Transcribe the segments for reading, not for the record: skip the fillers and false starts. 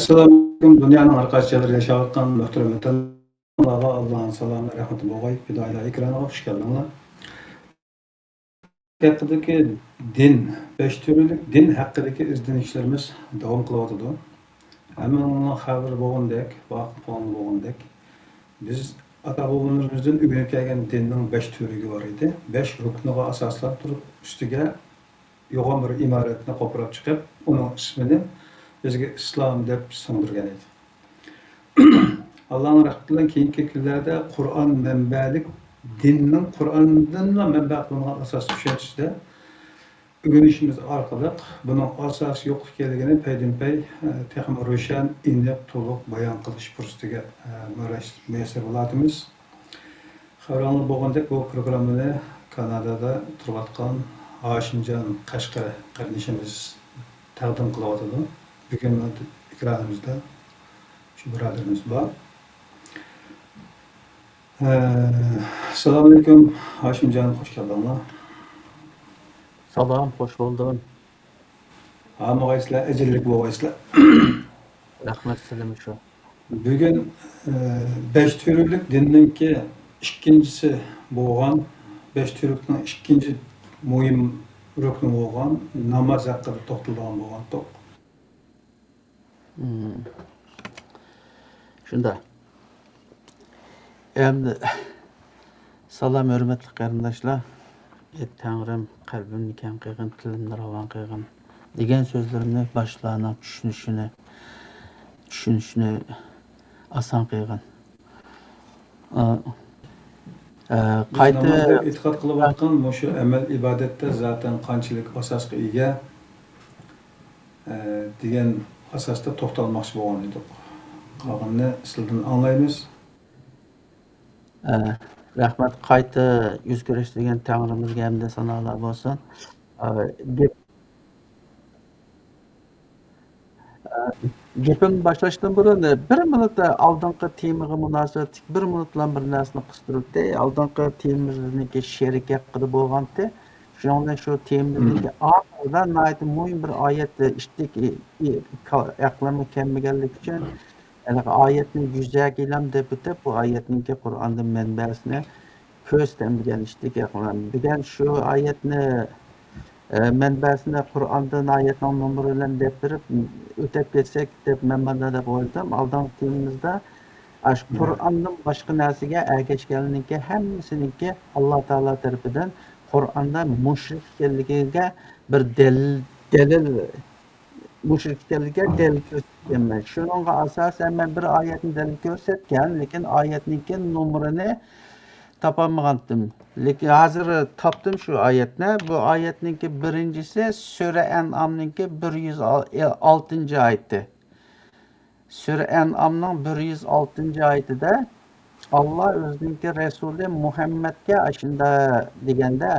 Assalamualaikum. Dünyanın arkadaş yerleri yaşayotgan muhterem vatandaşlarga Allah'ın selamı, rahmeti bolğay. Hidayet ekrana hoş geldinglar. Hakkındaki din, beş türlük din hakkındaki izlenişlerimiz devam kılayotydy. Hemen ona haber bolgandek, vakıf bolgandek. Biz ata-bobalarimizden öğrenip kelgen dinning beş türlügi var idi. Beş ruknuga asaslap turup üstüge yoğun bir imaretini kopurap çıkıp, onun ismini bizge İslam dep sığdırgan edi. Allah'ın rahmetinden keyinki kunlarda Kur'an menbalik dinning Kur'andan menba kılıngan asas düşençide öğrenişimiz arkalık bunun asası yok ekanligini paydinpay texmi ro'shan aniq to'liq bayon qilish fursatiga muyassar bo'ladimiz. Xabaringiz bo'lgandek bu programmani Kanadada turayotgan Hoshimjon Qashqar qarindishimiz taqdim qilyapti. Bugun ekranimizda şu birodarimiz bor. Assalomu alaykum Hoshimjon, xush keldinglar. Salam, hoş buldum. Hammaysizlar ajillik bo'lgaysizlar. Rahmet size şu. Bugun 5 türlük dinninki ikkinchisi bo'lgan, 5 türlükning ikkinchi muhim rukni bo'lgan namoz haqida to'xtalgan bo'lgandik. Şunda. Endi salam hürmetli qarindoshlar. Tangrim qalbimni kam qilgin, tilimni ravon qilgin degan so'zlarimni boshlarına tushunishni oson qilgin. Qayta e'tiqod qilayotgan shu amal ibodatda zaten qanchalik asosga ega degan asosda to'xtalmoqchi bo'lgan edik. Qolganini sizdan anglaymiz. Rahmat, qayta yuz ko'rishtirgan Tangrimizga hamda sanolar bo'lsin. Gapimni boshlashdan burun bir minutda oldingi temaga munosabat bir minutdan bir narsani qistiribdi. Oldingi temamizniki sherik haqida bo'lgandi. Shuningdek shu temamizniki oxirida nayt muhim bir oyat ishdiki aqlimi kelmaganligi uchun oyatni yuzaga ilam deb bitib bu oyatniki Qur'onning manbasini ko'rsatgan ishdiki aqlim. Degan shu oyatni manbasini Qur'ondan oyatning nomeridan deb berib o'tib ketsak deb men mana deb o'yladim. Oldingi temamizda Qur'ondan boshqa narsaga ergashganligi hammasiniki Alloh taolo tarafidan Qur'onda mushrik ekanligiga bir dalil mushrik ekanligiga dalil ko'rsatganman. Shuningga asosan men bir oyatni dalil ko'rsatgan, lekin oyatning nomerini topolmagandim. Lekin hozir topdim shu oyatni. Bu oyatningki birinchisi Sura An'amningki 106-oyati. Sura An'amning 106-oyatida Allah o'zining rasuli Muhammadga ashunda deganda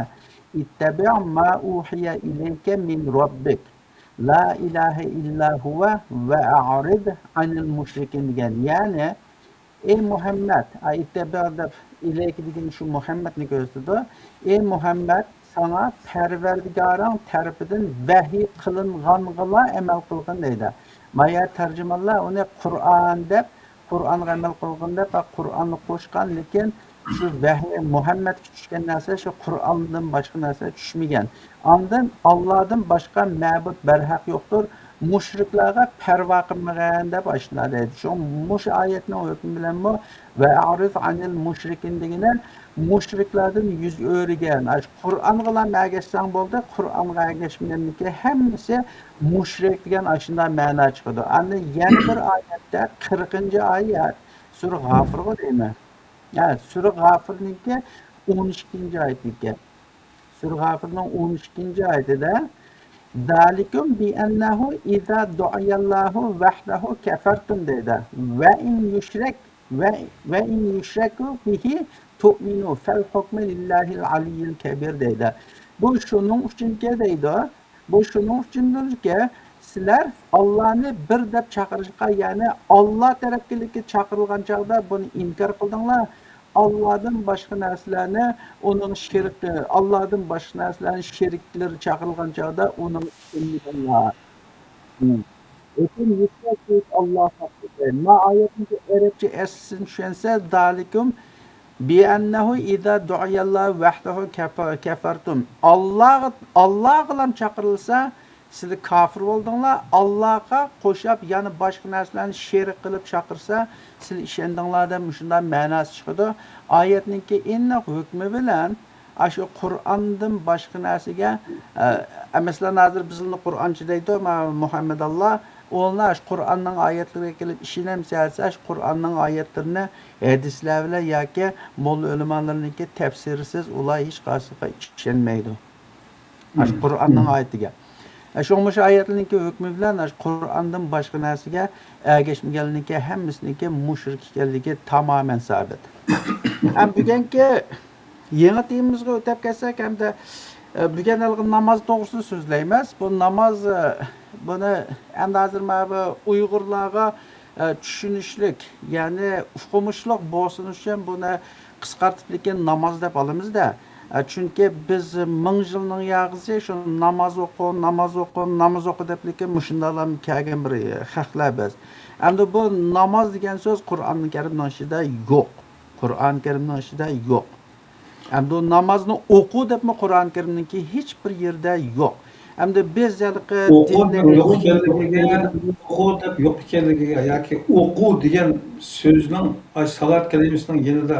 ittabi' ma uhiya ilayka min robbik la ilaha illa huwa va a'rid anil mushrikin degan. Ya'ni ey Muhammad, ittabi' ilayka degan shu Muhammadni ko'rsatdi. Ey Muhammad, sana Parvardigoring tarafidan vahiy qilinganga amal qilgin deydi. Maya tarjimonlar uni Qur'on deb Qur'onga amal qilgan deb Qur'onni qo'shgan, lekin shu vahiy Muhammadga tushgan narsa shu Qur'ondan boshqa narsa tushmagan. Ondan Allohdan boshqa ma'bud barhaq yo'qdir. Mushriklarga parvo qilmagan deb boshlanadi. Shu mush oyatning hukmi bilan bu va a'rif anil mushrikin degani mushriklardan yuz o'rgan. Qur'onga ergashsang bo'ldi, Qur'onga ergashmaganligi hammasi mushrik degan ashunday ma'no chiqadi. Endi yana bir oyatda 40-oyat Sura G'afirga deyman. Sura G'afirningki 12-oyatniki. Sura G'afirning 12-oyatida Zalikum bi annahu iza du'iyallahu wahdahu kafartum deydi. Va in yushraku bihi tu'minu fal hukmu lillahil aliyyil kabir deydi. Bu şunun uchunki deydi. Bu şunun uchundirki sizlar Allohni bir deb chaqirishga, ya'ni Alloh tarafkilikka chaqirilgan chaqda buni inkor qildinglar. Allah'dan başqa narsalarni onun şirki, Allah'dan başqa narsalarni şirkleri çağırılgan çağda onun bilmirlar. Ötün yüksek büyük Allah hakkı. Ma ayetinde Arapça eslini düşünse dalikum bi ennehu iza du'iyallahu vahdehu kefertum. Allah bilan chaqirilsa sizlar kafir bo'ldinglar. Allohga qo'shib yana boshqa narsalarni sherik qilib chaqirsa sizlar ishondinglar deb shunday ma'nosi chiqadi. Oyatningki inna hukmi bilan shu Qur'ondan boshqa narsaga masalan hozir bizni Qur'onchi deydi Muhammad Allah onlar Qur'onning oyatlariga kelib ishonamsa Qur'onning oyatlarini hadislar bilan yoki mo'lla ulamolarniki tafsirisiz ular hech qaysiga ishonmaydi. Shu Qur'onning oyatiga. Şu ayetlarniki hukmi bilan Qur'ondan boshqa narsaga ergashmaganligi hammasiniki mushrik ekanligi tamoman sabit. Ham bugungi yangi temamizga o'tib ketsak hamda bugun namoz to'g'risida so'zlaymiz. Bu namoz buni endi hozir mana Uyg'urlarga tushunishlik, ya'ni uqumishlik bo'lsin uchun buni qisqartirib namoz deb olamizda. Chunki biz 1000 yilning yog'isi shu namoz o'qi deb mushundalar kelgan bir xalqlar biz. Endi bu namoz degan so'z Qur'oni Karimning ichida yo'q. Qur'oni Karimning ichida yo'q. Endi namozni o'qu debmi Qur'oni Karimningki hech bir yerda yo'q. Endi biz o'qu deb yo'q ekanligiga yoki o'qu degan so'zning salat kalimasining yanida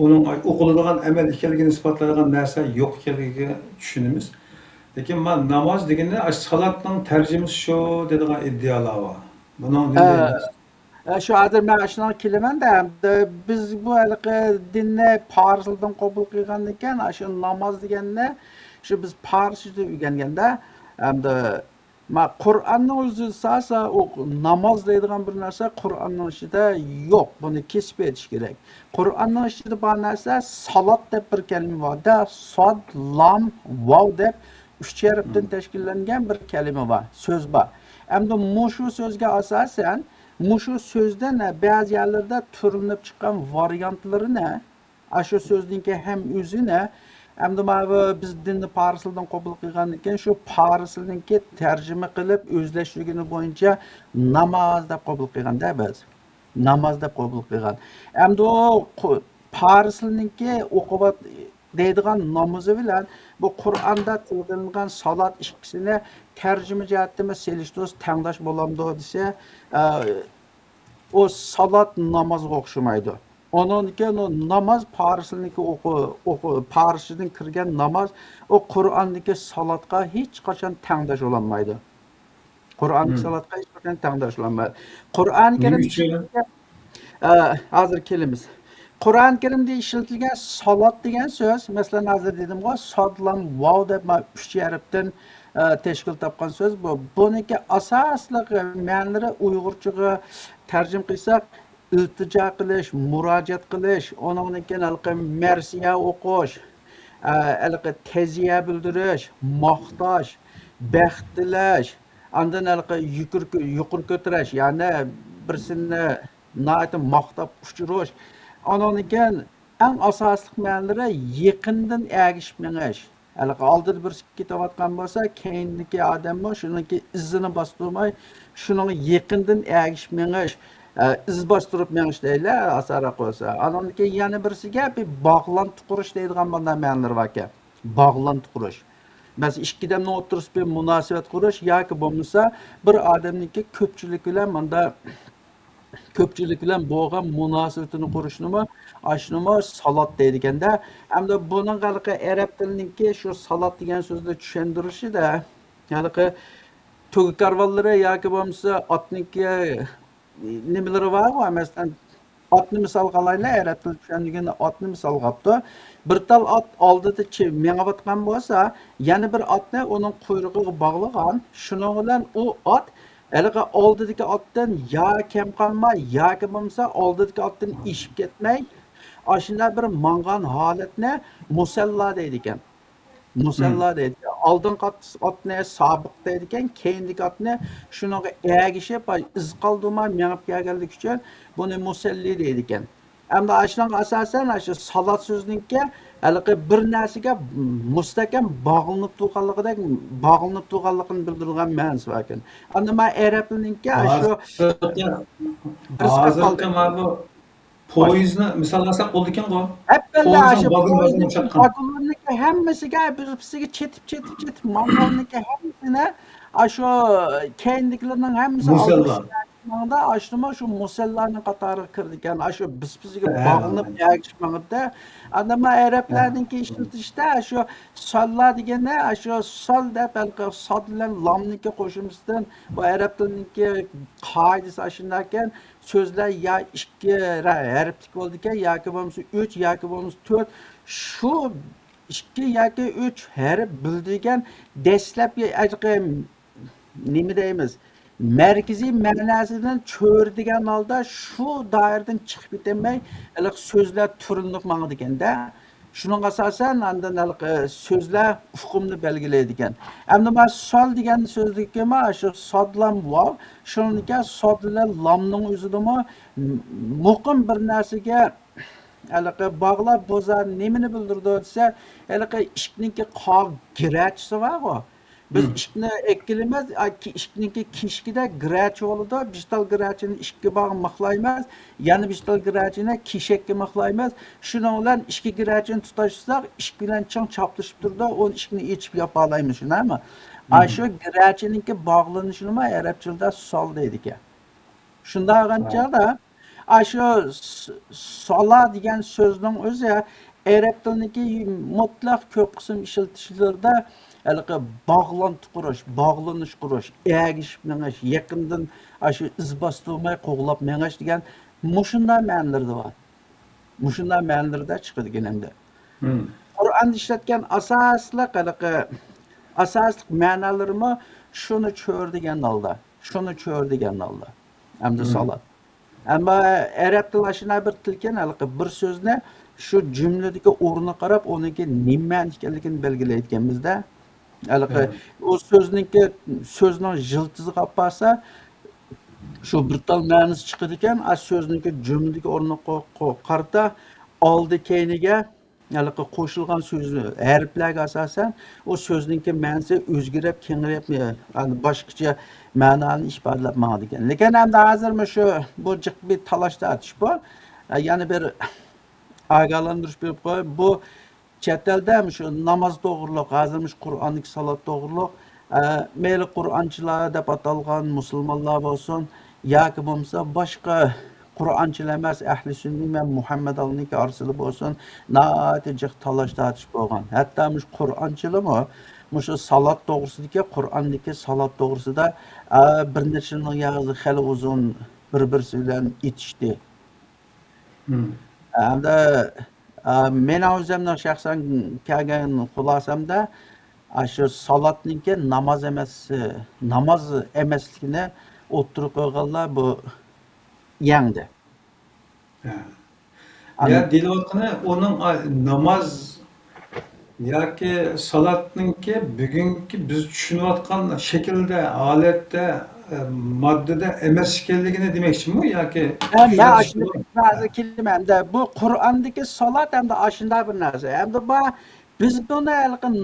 onun o'qiladigan amal ekanligini isbotlaydigan narsa yo'q ekanligiga tushunamiz. Lekin men namoz deganda salatning tarjimasi shu deydigan iddialar bor. Buni Şu hozir men shuni kelamanda biz bu dinni Parsdan qabul qilgan ekan, shu namoz deganda shu biz Parsda o'rganganda hamda ma Qur'onning o'zi sasa namoz deydigan bir narsa Qur'onning ichida yo'q. Buni kesib etish kerak. Qur'onning ichida bor narsa salat deb bir kalima bor. Sod, lam, vav deb 3 harfdan tashkillangan bir kalima bor, so'z bor. Endi mushu so'zga asosan mushu so'zdan ba'zi yerlarda turinib chiqqan variantlarini, shu so'zningki ham o'zini endi mana biz dinni Parsdan qabul qilgan ekan, shu Parsningki tarjima qilib o'zlashtirgani bo'yicha namoz deb qabul qilganda biz. Namoz deb qabul qilgan. Endi o Parsningki o'qibat deydigan namozi bilan bu Qur'onda tillangan salat ikkisini tarjima jihatdan selishtirib tangdosh bo'lamdi desa, o salat namozga o'xshamaydi. Onun keyin o namoz Parsniki Parsdan kirgan namoz o Qur'ondagi salatga hech qachon tangdosh bo'lmaydi. Qur'ondagi salatga hech qachon tangdosh bo'lmaydi. Qur'oni Karim hozir kelamiz. Qur'oni Karimda ishlatilgan salat degan so'z, masalan hozir dedim-ku, sodlam vav deb 3 harfdan tashkil topgan so'z bu. Buniki asosli ma'nolari Uyg'urchaga tarjim qilsak iltijo qilish, murojaat qilish, ondan keyin marsiya o'qish, ta'ziya bildirish, maqtash, baxt tilash, andan yuqur ko'tarish, ya'ni birsini nayta maqtab ushirish. Ondan keyin eng asosli ma'nolari yaqindan ergishib menish. Oldida birisi ketayotgan bo'lsa, keyindagi odamni shuniki izini bostirmay, shuning yaqindan ergishib menish. Iz bostirib menish deylar asara qo'ysa. Andan keyin yana birisiga bir bog'lanti qurish deydigan bunday ma'nolar bor ekan. Bog'lanti qurish. Biz ikki odamning o'rtasida bir munosabat qurish yoki bo'lmasa bir odamniki ko'pchilik bilan bo'lgan munosabatini qurishnimi, ashnimi salat deydiganda, hamda buning qalqi arab tilininki shu salat degan so'zni tushuntirishida, ya'ni to'y karvonlari yoki bo'lmasa otniki nimaları var mı? Mesela atını misal qalayla, arab tili tushundiganda otni misal qapti. Bir tal at oldida mengavatgan bo'lsa, yana bir otni uning quyrug'iga bog'lagan. Shuning bilan u ot oldidagi otdan yo kam qolmay, yoki bo'lmasa oldidagi otdan ishib ketmay, ashunday bir mangan holatni musalla deydi ekan. Musalla deydi. Oldin otni sobiq deydi ekan, keyindagi otni shunaqa ergishib, iz qoldimay menib kelganlik uchun buni musalli deydi ekan. Endi shuning asosan shu salat so'zningki haligi bir narsaga mustahkam bog'lanib turganligini bildirilgan ma'nosi bor ekan. Endi men arab tilininki shu kirishga qoldi. hozirgi mana bu poyezdni misol olsak bo'ldi ekan-ku. Hepbella Poyezdning shu vagonlarini poyezdning yumshatgan. vagonlarniki hammasiga bir-birisiga chetib mangolniki hammasini shu keyindagilarning hammasi Musallar. aldida shu musallarning qatoriga kirdi ekan. Shu biz-bisiga Ha, bog'lanib ergishmag'ida. Endi men arablarniki ishlatishda shu sollar deganda shu sol deb sod bilan lomniki qo'shimisidan bu arab tilininki qoidasi shunday ekan. Sözler ya 2 harflik bo'ldi ekan yoki bo'lmasa 3 yoki bo'lmasa 4 shu 2 yoki 3 harf bildigan dastlabki nima deymiz markaziy ma'nosidan cho'rdigan holda shu doiradan chiqib ketmay so'zlar turinib mangdi ekanda. Şunun asasen andan sözler ufkumunu belgileydi ekan. Endi men sol degan so'zdiki shu sodlam var. Shuningga sod bilan lamning o'zidami muqim bir narsaga bog'lab bozar nimani bildirdi desa, ishninki qog girachisi var-ku. Biz ishni ekkilemez, ishninki kishkida girach bo'ladi. Bital girachini ishga bog'ib maqlaymiz. Yani bital girachini kishakka maqlaymiz. Shuning bilan ishki girachini tutashsak, ish bilan chang chaplashib turdi. O'n ishni yechib yopa olamiz, shunami? Shu girachiniki bog'lanishini arabchada sol deydi ekan. Shunday qanchada shu sola degan so'zning o'zi arab tiliniki mutlaq ko'p qism ishlatishlarda bağlanış qurish, ergishib mengash, yaqindan shu iz bostirmay qo'g'lab mengash degan mushunday ma'nolarda bor. Mushunday ma'nolarda chiqadigan endi. Qur'on ishlatgan asosli ma'nolarimi shuni cho'rdigan holda, Hamda salat. Ammo arab tili shunday bir tilkan bir so'zni shu jumladagi o'rniga qarab, uniki nima ekanligini belgilayotganmizda. O sözning jiltizi qapasa şu bir tal ma'nosi chiqadi ekan, so'zniki jumladagi o'rniga qarata oldi keyniga qo'shilgan so'zni harflarga asosan o so'zningki ma'nosi o'zgarib, kengayib, boshqacha ma'noni ifodalab ma'noda ekan. Lekin endi hozir shu bu jiq bir talashda atish bu. Yana bir ogohlantirish berib qo'y. Bu chet elda shu namoz to'g'riliq, hozirmish Qur'onlik salat to'g'riliq, mayli Qur'onchilar deb atalgan musulmonlar bo'lsin, yoki bo'lmasa boshqa Qur'onchilar emas, ahli sunniy va Muhammad alniki orasida bo'lsin, natija talashda atish bo'lgan. Hatto shu Qur'onchilarmi shu salat to'g'risidagi Qur'ondagi salat to'g'risida bir necha yog'izni xali uzun bir-birisi bilan etishdi. Hamda men o'zimning shaxsan kelgan xulosamda shu salatniki namoz emasligini o'tirib qo'yganlar bu yangdi. Ya deyotgani onun namoz yoki salatninki bugungi biz tushunayotgan shaklda, holatda, moddada emas ekanligini demoqchimi yoki ba'zi kelimamda bu Qur'ondagi salat hamda shunday bir narsa. Hamda biz buni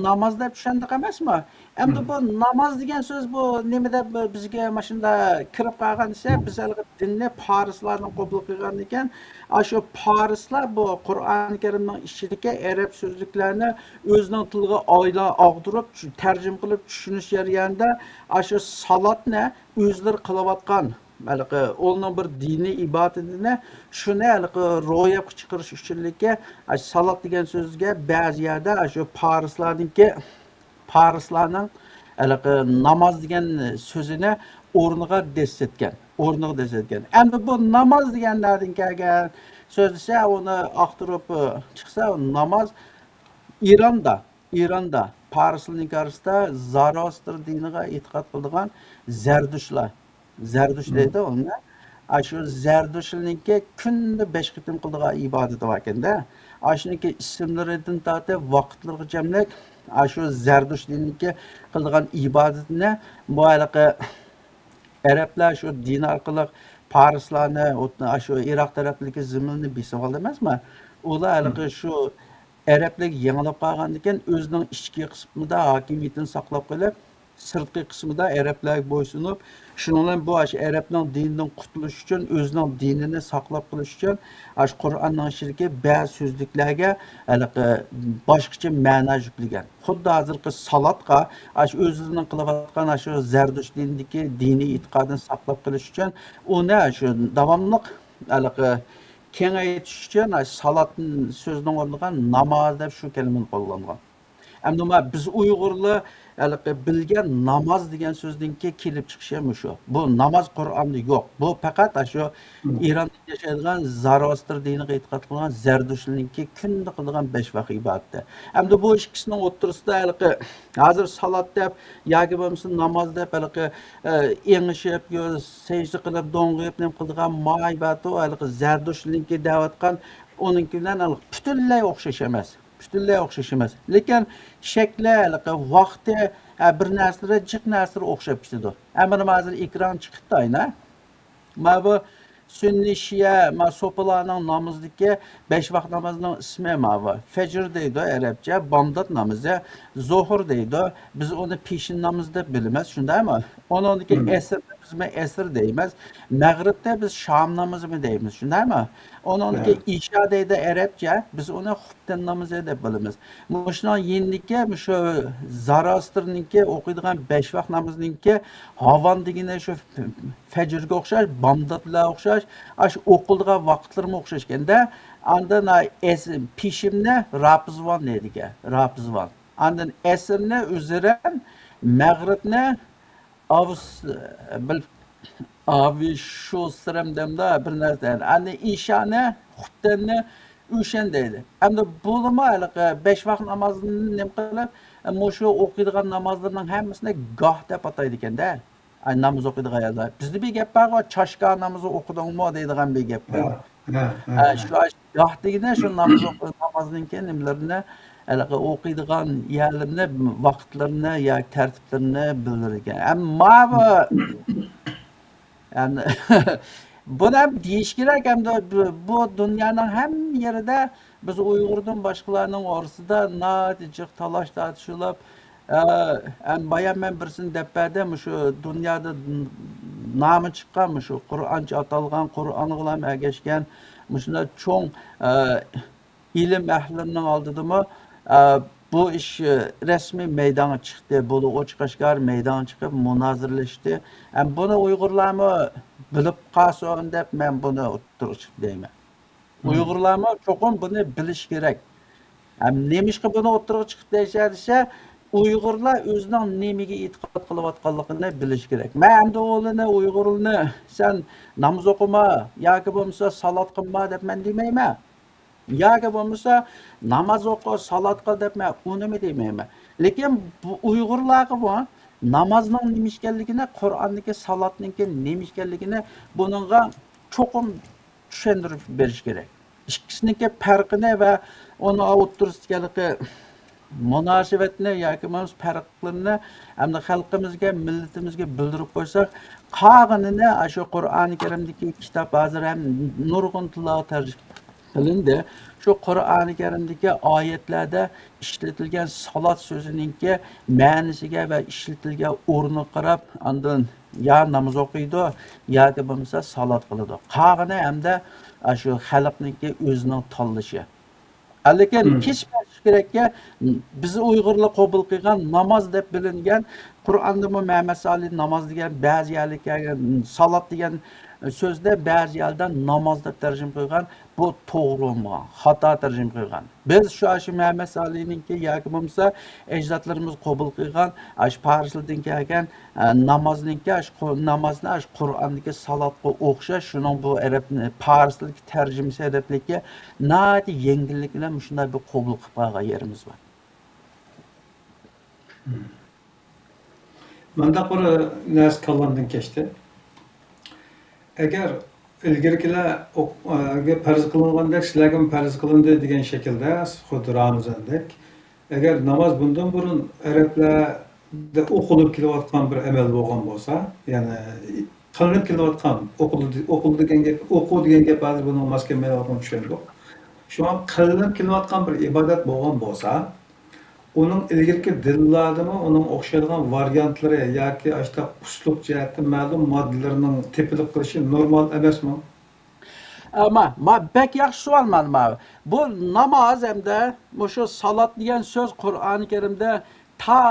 namoz deb tushundik emasmi? Endi bu namoz degan so'z bu nima deb bizga mana shunda kirib qolgan desa, biz dinni farislardan qabul qilgan ekan, shu farislar bu Qur'oni Karimning ichidagi arab so'zliklarni o'zining tiliga og'dirib, tarjima qilib tushunish jarayonida shu salatni o'zlari qilayotgan onun bir dini ibadetine şunu ro'yobga chiqarish uchunlikka salat degan so'zga ba'zi yerda shu farislarning namoz degan so'zini o'rniga desatgan. Endi bu namoz deganlardan kelgan so'z esa uni aqtirib chiqsa, namoz Ironda farislarning orasida Zoroastr diniga e'tiqod qiladigan Zardush deydi onu. Shu Zardushninki kunda 5 qitim qiladigan ibodati bor ekanda. Shuniki ismlaridan tortib vaqtlarga jamlab shu Zardush diniki qiladigan ibodatini bu arablar shu din orqali farislarni shu Iroq tarafidagi ziminni besib oldi emasmi? Ular shu Arablar yengilib qolgandan keyin o'zining ichki qismida hokimiyatini saqlab qolib, sirtqi qismida arablarga bo'ysunib, shuning bilan bu arabning dinidan qutulish uchun, o'zining dinini saqlab qolish uchun, Qur'onning ichidagi ba'zi so'zliklarga boshqacha ma'no yuklagan. Xuddi hozirgi salatga o'zining qilayotgan shu zardush dinidagi diniy e'tiqodini saqlab qolish uchun uni shu davomliq kengaytirish uchun salat so'zining o'rniga namoz deb shu kalimani qo'llangan. Endi biz Uyg'urlar bilgan namoz degan so'zdan kelib chiqishi ham shu. Bu namoz Qur'onda yo'q. Bu faqat shu Eronda yashaydigan Zoroastr diniga e'tiqod qilgan Zardushlarningki kunda qilgan 5 vaqt ibodati. Endi bu ikkisining o'rtasida hozir salat deb yoki bo'lmasa namoz deb engishib, sajda qilib, do'ng'ib nim qilgan ibodat Zardushlarningki da'vatgan uninki bilan butunlay o'xshash emas. Butunlay o'xshash emas. Lekin shakli, vaqti bir narsalar jiq narsalar o'xshab ketadi. Ammo hozir ekran chiqibdi ayna. Mana bu Sunni Shia so'pilarning namozdagi 5 vaqt namozining ismi mana bu. Fajr deydi arabcha, bomdod namozi, zuhur deydi. Biz uni peshin namozi deb bilamiz, shundaymi? Onunki asr biz asr deymiz. Mag'ribda biz shom namozimi deymiz, shundaymi? Onunki isha deydi arabcha, biz uni xuftan namozi deb bilamiz. Mushno yendiki shu Zoroastrningki o'qiydigan 5 vaqt namoziningki havon degani shu fajrga o'xshash, bomdodlarga o'xshash, o'qildigan vaqtlarga o'xshash ekanda, andan peshimni rapizvon deydiga, rapizvon. Andan asrni o'ziran, mag'ribni Abi şu sıramdamda bir narsa. Ani ishani, xuftanni o'shandaydi. Endi bo'limi 5 vaqt namozini nim qilib, shu o'qiydigan namozlarning hammasini goh deb ataydi ekanda. Namoz o'qiydigan yerda. Bizda bir gap bor, chashka namozi o'qidingmi deydigan bir gap bor. Shu goh degani shu namozning nimalarni o'qiydigan yerlarni, vaqtlarini yoki tartiblarini bildirgan. Ammo yani buni ham deyish kerak, hamda bu dunyoning hamma yerida biz Uyg'urdan boshqalarning orasida natijiq talash tortishib, bayan men birisini deb berdim, shu dunyoda nomi chiqqan, shu Qur'oncha atalgan, Qur'on bilan ergashgan, shunday cho'ng ilm ahlining oldidami bu ish rasmiy maydonga chiqdi. Bu ochiqashkar maydonga chiqib munozirlashdi. Buni Uyg'urlarmi bilib qolsin deb men buni o'tirib deyman. Uyg'urlarmi cho'qim buni bilish kerak. Nemishqa buni o'tirib chiqib deyishadisa, Uyg'urlar o'zining nemiga e'tiqod qilayotganligini bilish kerak. Men endi o'g'lini, Uyg'urni sen namoz o'qima yoki bo'lmasa salat qilma deb men demayman. Yoki bo'lmasa namoz o'qi, salat qil deb men uni demayman. Lekin bu Uyg'urlarga bu namozning nima ekanligini, Qur'onniki, salatniki nima ekanligini buningga cho'qim tushuntirib berish kerak. Ikkisiniki farqini va uni o'tirisidagi munosabatni yoki mana farqlarni hamda xalqimizga, millatimizga bildirib qo'ysak, qolganini shu Qur'oni Karimdagi kitob hozir ham nurg'un tilovat tarjima qilindi. Shu Qur'oni Karimdagi oyatlarda ishlatilgan salat so'zininki ma'nisiga va ishlatilgan o'rniga qarab, undan ya namoz o'qiydi yoki bo'lmasa salat qiladi. Qolgani hamda shu xalqniki o'zining tanlashi. Lekin kechmasish kerakki, biz Uyg'urlar qabul qilgan namoz deb bilingan Qur'onda Muhammad sollallohu namoz degan ba'zi yerlikka salat degan so'zda ba'zi yerdan namoz deb tarjima qilgan, bu to'g'ri emas, xato tarjima qilgan. Biz shu Muhammad sollallohuniki yoki bo'lmasa ajdodlarimiz qabul qilgan farzlardan kelgan namozniki namozni Qur'ondagi salatga o'xshash, shuning bu arab farzlik tarjimasi adabligi nati yengillik bilan shunday bir qabul qilib qolgan yerimiz bor. Manda bir narsa kallandan keçdi. Agar ilgirkilar farz qilingandek, sizlarga farz qilindi degan shaklda, xuddi Ramazondek, agar namoz bundan burun arablarda o'qilib kelayotgan bir amal bo'lgan bo'lsa, ya'ni qilinib kelayotgan o'qu degan gap hozir buni maskamay olgan tushundik. Şuna qilinib kelayotgan bir ibodat bo'lgan bo'lsa, uning ilgirki dillardimi, uning o'xshaydigan variantlari yoki ashta uslub jihati ma'lum moddalarning tepilib qilishi normal emasmi? Ma bek yaxshi savol mana. Bu namoz hamda shu salat degan so'z Qur'oni Karimda ta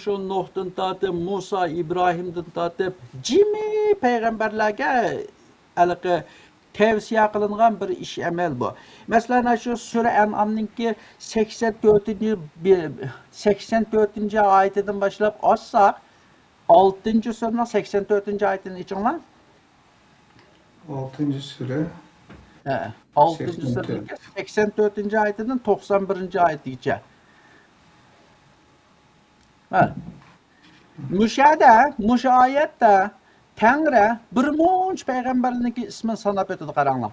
shu Nuhdan tortib, Musa, Ibrohimdan tortib, jimi payg'ambarlarga aniqi tavsiya qilingan bir ish amal bu. Masalan, shu sura An'amninki 84-oyatidan boshlab olsak, 6-suraning 84-oyatini ichinglar. 6-sura 6-suraning 84-oyatidan 91-oyatigacha. Musha oyatda Tangri bir munch payg'ambarlarning ismini sanab o'tadi qaranglar.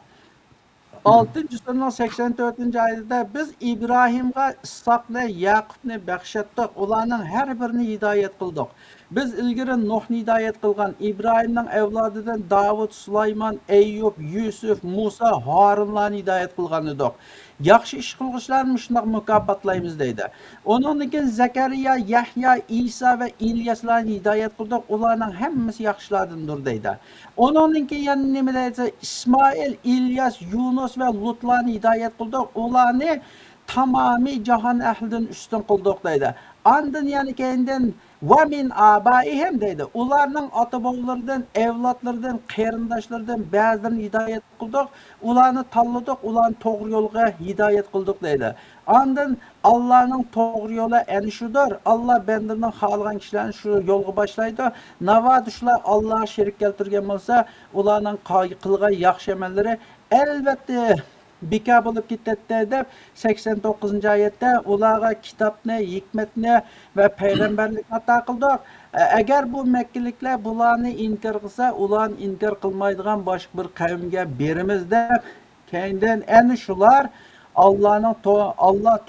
6-suraning 84-oyatida biz İbrahimga Issoqni, Yaqubni baxshatdik. Ularning har birini hidoyat qildik. Biz ilgari Nuhni hidoyat qilgan, İbrahimning avlodidan Davud, Sulaymon, Ayyub, Yusuf, Musa, Harunlarni hidoyat qilgan edik. Yaxshi ish qilg'ishlarni shunday mukofotlaymiz deydi. Ondan keyin Zakariya, Yahya, İsa va İlyaslarni hidoyat qildik. Ularning hammasi yaxshilardandir deydi. Ondan keyin yana nima deydi? İsmoil, İlyas, Yunus va Lutlarni hidoyat qildik. Ularni tamomiy jahon ahlidan ustun qildik deydi. Ondan yana keyindan va min abaihim deydi. Ularning ota-bobolaridan, avlodlaridan, qarindoshlaridan ba'zilarini hidoyat qildik. Ularni tanladik, ularni to'g'ri yo'lga hidoyat qildik deydi. Ondan Allohning to'g'ri yo'li ana shudir. Alloh bandaning xohlagan kishilarni shu yo'lga boshlaydi. Navot shular Alloh sherik keltirgan bo'lsa, ularning qilgan yaxshi amallari albatta beka bo'lib ketadi deb 89-oyatda ularga kitobni, hikmatni va payg'ambarlikni ato qildik. Agar bu makkaliklar bularni inkor qilsa, ularni inkor qilmaydigan boshqa bir qavmga beramiz deb, keyindan ana shular Allah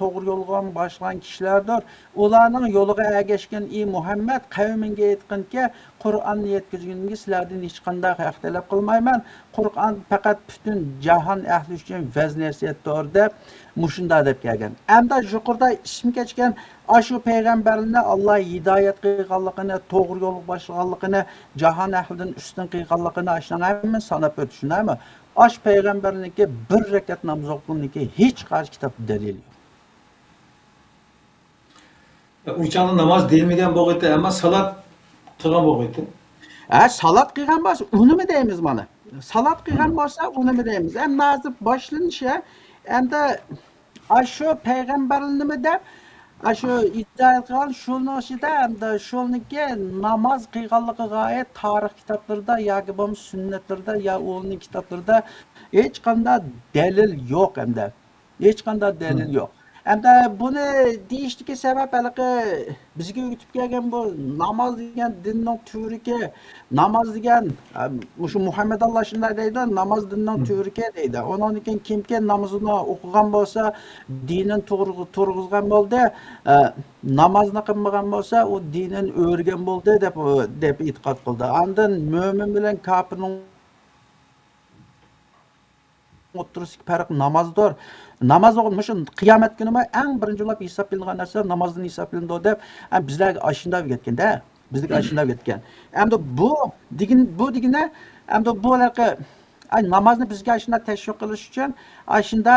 to'g'ri yo'lga boshlagan kishilardir. Ularning yo'liga ergashgan Muhammad qavminga aytganki, Qur'onni yetkazgunimga sizlardan hech qanday haq talab qilmayman. Qur'on faqat butun jahon ahli uchun vaz nasihatdir deb mushunda deb kelgan. Endi yuqorida ismi kechgan shu payg'ambarlarni Alloh hidoyat qilganligini, to'g'ri yo'lga boshlaganligini, jahon ahlidan ustun qilganligini ashuna hamma sanab o'tishunami? Aş peygamberliğindeki bir rekat namaz okuduğundaki hiç karşı kitap delil yok. Uçağında namaz değilmegen boğuydu ama salat kılgan boğuydu. Salat kılgan varsa onu mu deyimiz bana? Salat kılgan varsa onu mu deyimiz? Hem nazır başlanışa hem de şu peygamberliğini de şu iddia kılan şunun işte hem de şununki namaz kıygallığı gayet tarih kitaplarında ya ki bu sünnetlerde ya onun kitaplarında hiç kanda delil yok hem de. Hiç kanda delil yok. Hem de bunu deyişteki sebep bizge öğütüp gelgen bu namaz degen dinning türüke, namaz degen şu Muhammed Allah şunday deydi, namaz dinning türüke deydi. Onun için kimke namazını okugan bolsa, dinin turg'izgan bo'ldi, namozni qilmagan bo'lsa, o dinin o'rgan bo'ldi deb e'tiqod qildi. Ondan mo'min bilan kofirning o'ttirishlik farq namozdir. Namoz o'qilmish qiyomat kunida eng birinchi bo'lib hisoblangan narsa namozdan hisoblanadi deb bizlarga ashunda ketganda, bizga ashunda ketgan. Endi bu degina endi bu namozni bizga ashunda tashviq qilish uchun ashunda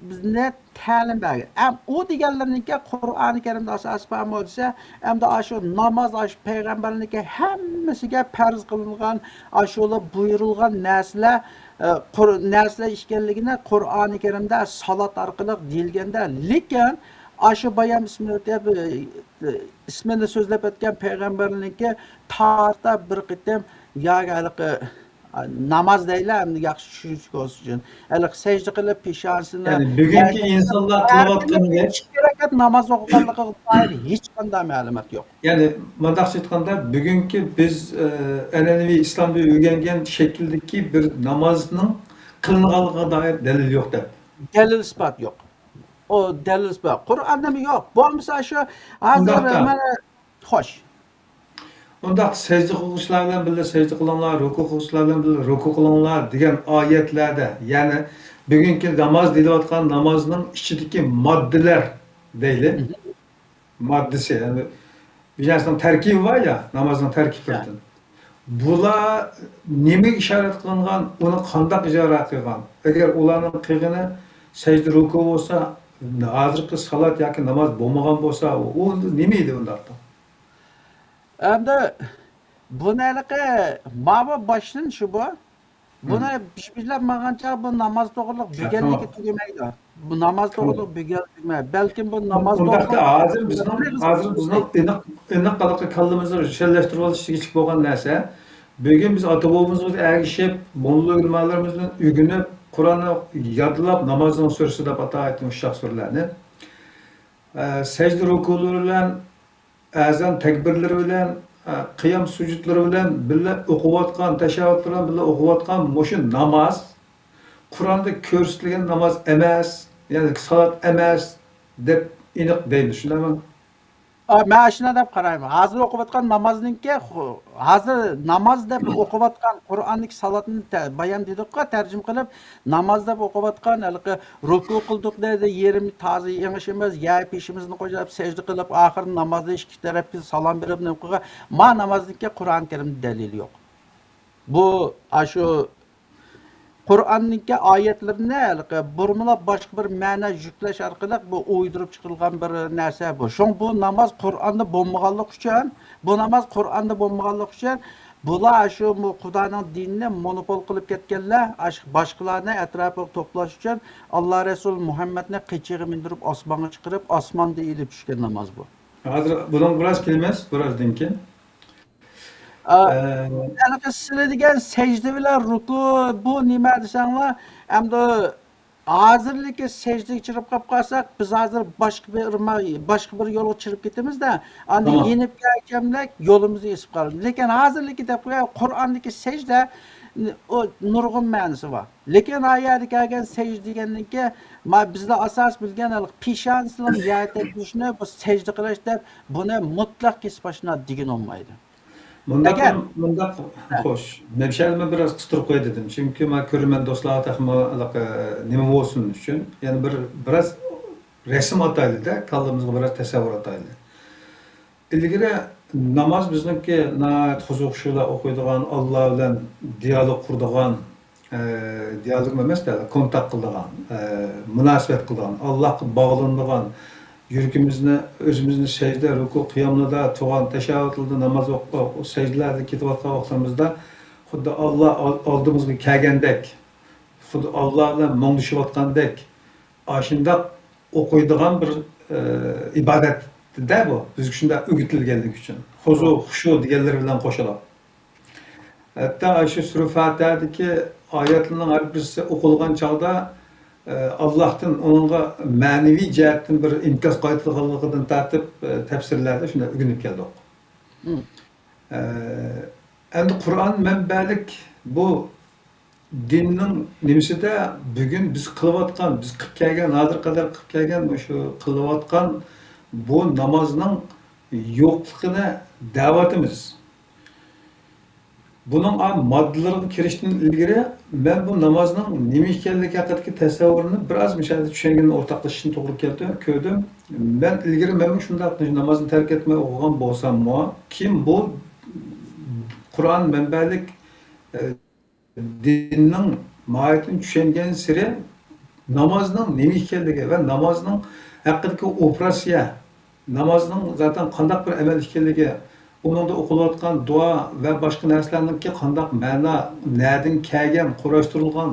bizni ta'lim bergan. U deganlarniki Qur'oni Karimda asos bo'lsa, endi shu namoz payg'ambarniki hammasiga farz qilingan, ashular buyurilgan narsalar ishkanligini Qur'oni Karimda salat orqali deyilganda, lekin shu bayan ismini so'zlab o'tgan payg'ambarniki tarixda bir qitim namaz deyler hem de yaxshi tushuncha olsun uchun. Hali secde qilib peshonasini. Yani bugünkü insanlar qilayotganda harakat namoz o'qiganligiga dair hech qanday ma'lumot yo'q. Yani mandaqcha aytganda bugünkü biz an'anaviy islomda o'rgangan shakldagi bir namozning qilinganligiga dair dalil yo'q deb. Dalil isbot yo'q. O dalil isbot. Qur'onda yo'q. Bo'lmasa shu hozir mana xo'sh. Unda secde kılışlar bilan birga secde kılınlar, ruku kılışlar bilan birga ruku kılınlar degan oyatlerde, yani Bugungi namoz deyilayotgan namozning ichidagi moddalar deyli. Maddesi yani bir narsaning tarkibi var ya namozning tarkibidan. Bular nima ishorat qilingan, uni qanday ijro qilgan? Agar ularning qilgani sajda ruku bo'lsa, hozirgi salat yoki namoz bo'lmagan bo'lsa, u nima edi undaqda? Endi buni ma'va boshdan shu bu. Buni bizlarmangancha bu namoz to'g'riliq bilganligi tugamaydi. Bu namoz to'g'riliq bilganligi balkim bu namoz Undaqda hozir bizning aniq qanaqa kallamizni shallashtirib olish kichik bo'lgan narsa. Bugun biz ota-bobomizga ergishib, molla ulamolarimiz bilan o'rganib, Qur'onni yodlab, namozning surasi deb atayotgan ushaq surlarni sajda rukulari bilan, azan takbirlari bilan, qiyam sujudlari bilan birga o'qiyotgan, tashahhud bilan birga o'qiyotgan mushu namoz Qur'onda ko'rsatilgan namoz emas, ya'ni salat emas deb aniq deymiz, shundaymi? Men shuna deb qarayman. Hozir o'qiyotgan namozningki, hozir namoz deb o'qiyotgan Qur'onlik salatni bayon dedik-ku, tarjima qilib, namoz deb o'qiyotgan, haligi ruku qildik dedi, yerimiz toza yemish emas, yey peshimizni qo'yib sajda qilib, oxir namozda ikki tarafga salom berib o'qigan. Ma namozningki Qur'on Karimda dalili yo'q. Bu shu Qur'onningki oyatlarini burmilab boshqa bir ma'no yuklash orqali bu o'ydirib chiqilgan bir narsa bu. Shung bu namoz Qur'onda bo'lmaganlik uchun, bu namoz Qur'onda bo'lmaganlik uchun bular shu Xudoning dinini monopol qilib ketganlar, boshqalarni atrofiga to'plash uchun Alloh Rasul Muhammadni qichig'i mindirib osmonga chiqarib, osmonda ilib tushgan namoz bu. Hozir bundan biroz kelamiz, birozdan keyin. Sizlar degan sajda bilan ruku bu nima desanglar, endi hozirlikka sajdaga chirib qolib qolsak, biz hozir boshqa bir yo'lga chirib ketamizda, endi yenib kelganlik yo'limizni esib qolamiz. Lekin hozirlikka deb Qur'ondagi sajda o nurg'un ma'nosi bor. Lekin oyatda kelgan sajda deganlikka bizlar asos bilgan peshon islam yaratishni bu sajda qilish deb buni mutlaq kesib tashlab degan olmaydi. Mundaq xo'sh, men biraz qistirib qo'y dedim. Chunki men ko'rman do'stlar nima bo'lsin uchun, ya'ni biraz rasm ataylik-da, kallamizga biraz tasavvur ataylik. Ilgari namoz bizniki huzur-xushula o'qiydigan, Alloh bilan dialog quradigan, dialog emas-da, kontakt qiladigan, munosabat qiladigan, Allohga bog'lanadigan yuragimizni, o'zimizni sajda, ruku, qiyomlarda, tug'an, tashahhudlarda, namoz o'qib, sajdalarda ketayotgan vaqtimizda xuddi Alloh oldimizga kelgandek, xuddi Alloh bilan mung'lashayotgandek, shundoq o'qiydigan bir ibodatda bu. Bizga shunday o'rgatilganligi uchun. Huzur, xushu deganlar bilan qo'shilib. Hatto shu sura Fatihadagi oyatlarning har birisi o'qilgan chog'da Allah'tan onunla manevi cihetten bir imkaz qaytılığından tartib tefsirlerde şuna ögünüp geldik. Endi Kur'an menbalik bu dinning nimisida bugün biz qilayotgan, biz qilib kelgan, hozir qadar qilib kelgan shu qilayotgan bu namozning yo'qligini da'vatimiz. Bunun moddalarga kirishdan ilgari men bu namozning nima ekanligi haqidagi tasavvurini biroz mishada tushunganini o'rtoqlashishni to'g'ri ko'rdim. Men ilgari men shunday namozni tark etmay o'qigan bo'lsam-mu, kim bu Qur'on manbalik dinning mohiyatini tushungan siri namozning nima ekanligi va namozning haqidagi operatsiya, namozning zaten qanday bir amal ekanligi, Onunda o'qilayotgan duo va boshqa narsalarningki qanday ma'no, nerdan kelgan, qurashtirilgan,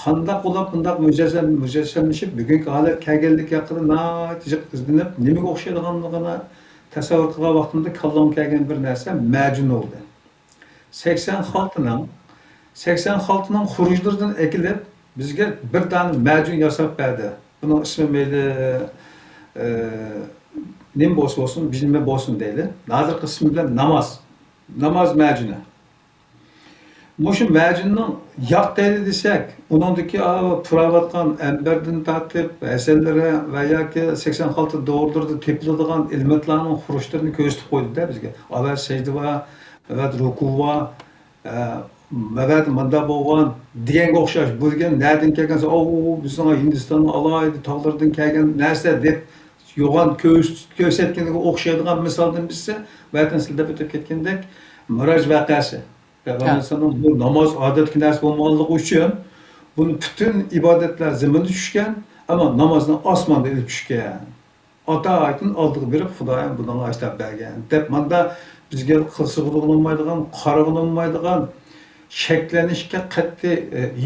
qanday bo'lib bunday mujassamlashib bugungi holat kelganligi haqida natija izlanib, nimaga o'xshaydiganligini tasavvur qilgan vaqtimda kallamga kelgan bir narsa majun bo'ldi. 86ning xurujlaridan ekilib bizga bir dona majun yasab berdi. Buning ismi mayli nim bo'lsin, bilme bo'lsin deydi. Hozir qismi bilan namoz majuni. Mushu majunning yoq deydi desak, uningdagi turayotgan ambardan tortib asallari va yoki 86 doğrularda tepiladigan ilmatlarning xurujlarini ko'rsatib qo'ydi-da bizga. Avval sajda va ruku va Magat manda bo'lgan deganga o'xshash bu degan nereden kelgan bizning Hindistonning alaydi tog'lardan kelgan narsa deb yo'g'on ko'rsatganiga o'xshaydigan misoldan bilsa vatan sizda o'tib ketgandek Miroj voqeasi Payg'ambar alayhisalom bu namoz odatki narsa bo'lmaganligi uchun buni butun ibodatlar zaminda tushgan ammo namozni osmonda ilib tushgan ota aytın oldiga berib xudoyim buni ashlab bergan deb manda bizga qilsa bo'lmaydigan qarag'ilmaydigan shaklanishga qat'iy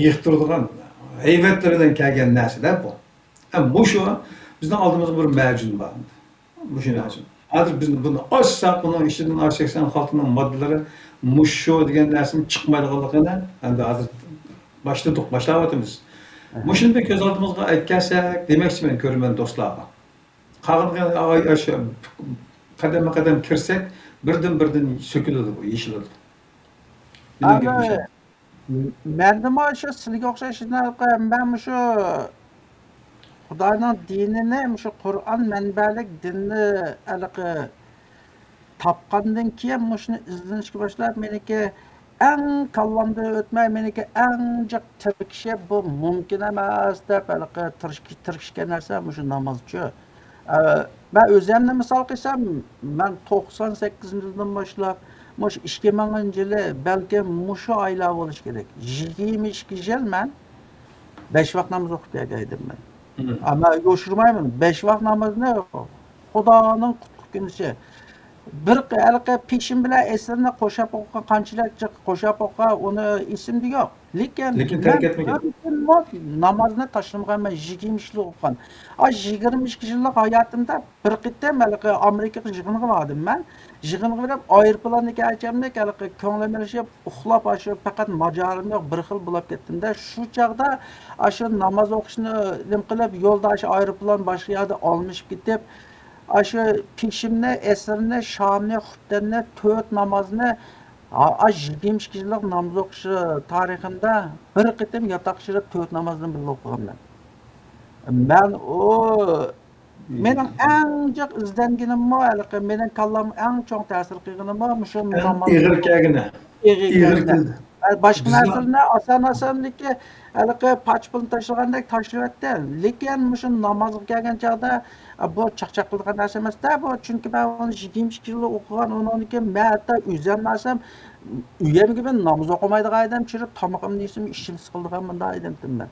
yiqtiradigan hayvatlaridan kelgan narsa bu. Bu shu bizning oldimizda bir mavjud bor. Bu shu narsa. Hozir biz buni ochsak, buni ichidan 86ning moddalari mushu degan narsani chiqmaydiganligini endi hozir boshlayapmiz. Mushuni ko'z oldimizga aytgansak, demakchi men ko'raman do'stlarga. Qag'ilgan qadam kirsak, birdan so'kiladi bu, yeshiladi. Mende şu sizga o'xshash men shu Xudoning dinini, shu Qur'on manbalik dinni aniqi topgandan keyin shuni izlanishga boshlab meniki eng kallamda o'tmay meniki eng jiq tirkishi bu mumkin emas deb aniqi tirkishgan narsa shu namozchi. Ben o'zimni misol qilsam, men 98-yildan boshlab mush 2000-yili balki mushu oylar bo'lish kerak. 22 yil men 5 vaqt namoz o'qib kelgandim men. Ama yo'shirmayman. 5 vaqt namozni Xudoning qutlug kunishi. Bir qalqa peshin bilan esirni qo'shib o'qigan qanchalar qo'shib o'qigan uni esimda yo'q. Lekin tark etmagan. Namozni tashlamagan 20 yil o'qigan. 22 yillik hayotimda bir qitim Amerikaga yig'inga bordim men. Yig'inga borib aeroplanga kelganimda ko'nglim yashab uxlab shu faqat majorim yo'q bir xil bo'lib ketdimda shu chaqda shu namoz o'qishni nim qilib yo'lda shu aeroplan boshqa yerda olmishib ketib shu peshimni, esirni, shomni, xuftanni, 4 namozni 22 yillik namoz o'qish tariximda bir qitim yotoq shirib 4 namozni birga o'qiganman. Men mening eng jiq izlanganim mening kallam eng cho'ng ta'sir qilganim shu namoz. Ig'ir kelgini. Boshqa narsalarni oson-osonlikka pachpilni tashlagandek tashlayapti. Lekin shu namozga kelgan chog'da bu chaqchaq qilgan narsa emas-da bu, chunki men uni 22 yil o'qigan, undan keyin men hatto o'zim uyimga men namoz o'qimaydigan odam chirib tomoqimni yesam ishim siqildigan bunday odamdim men.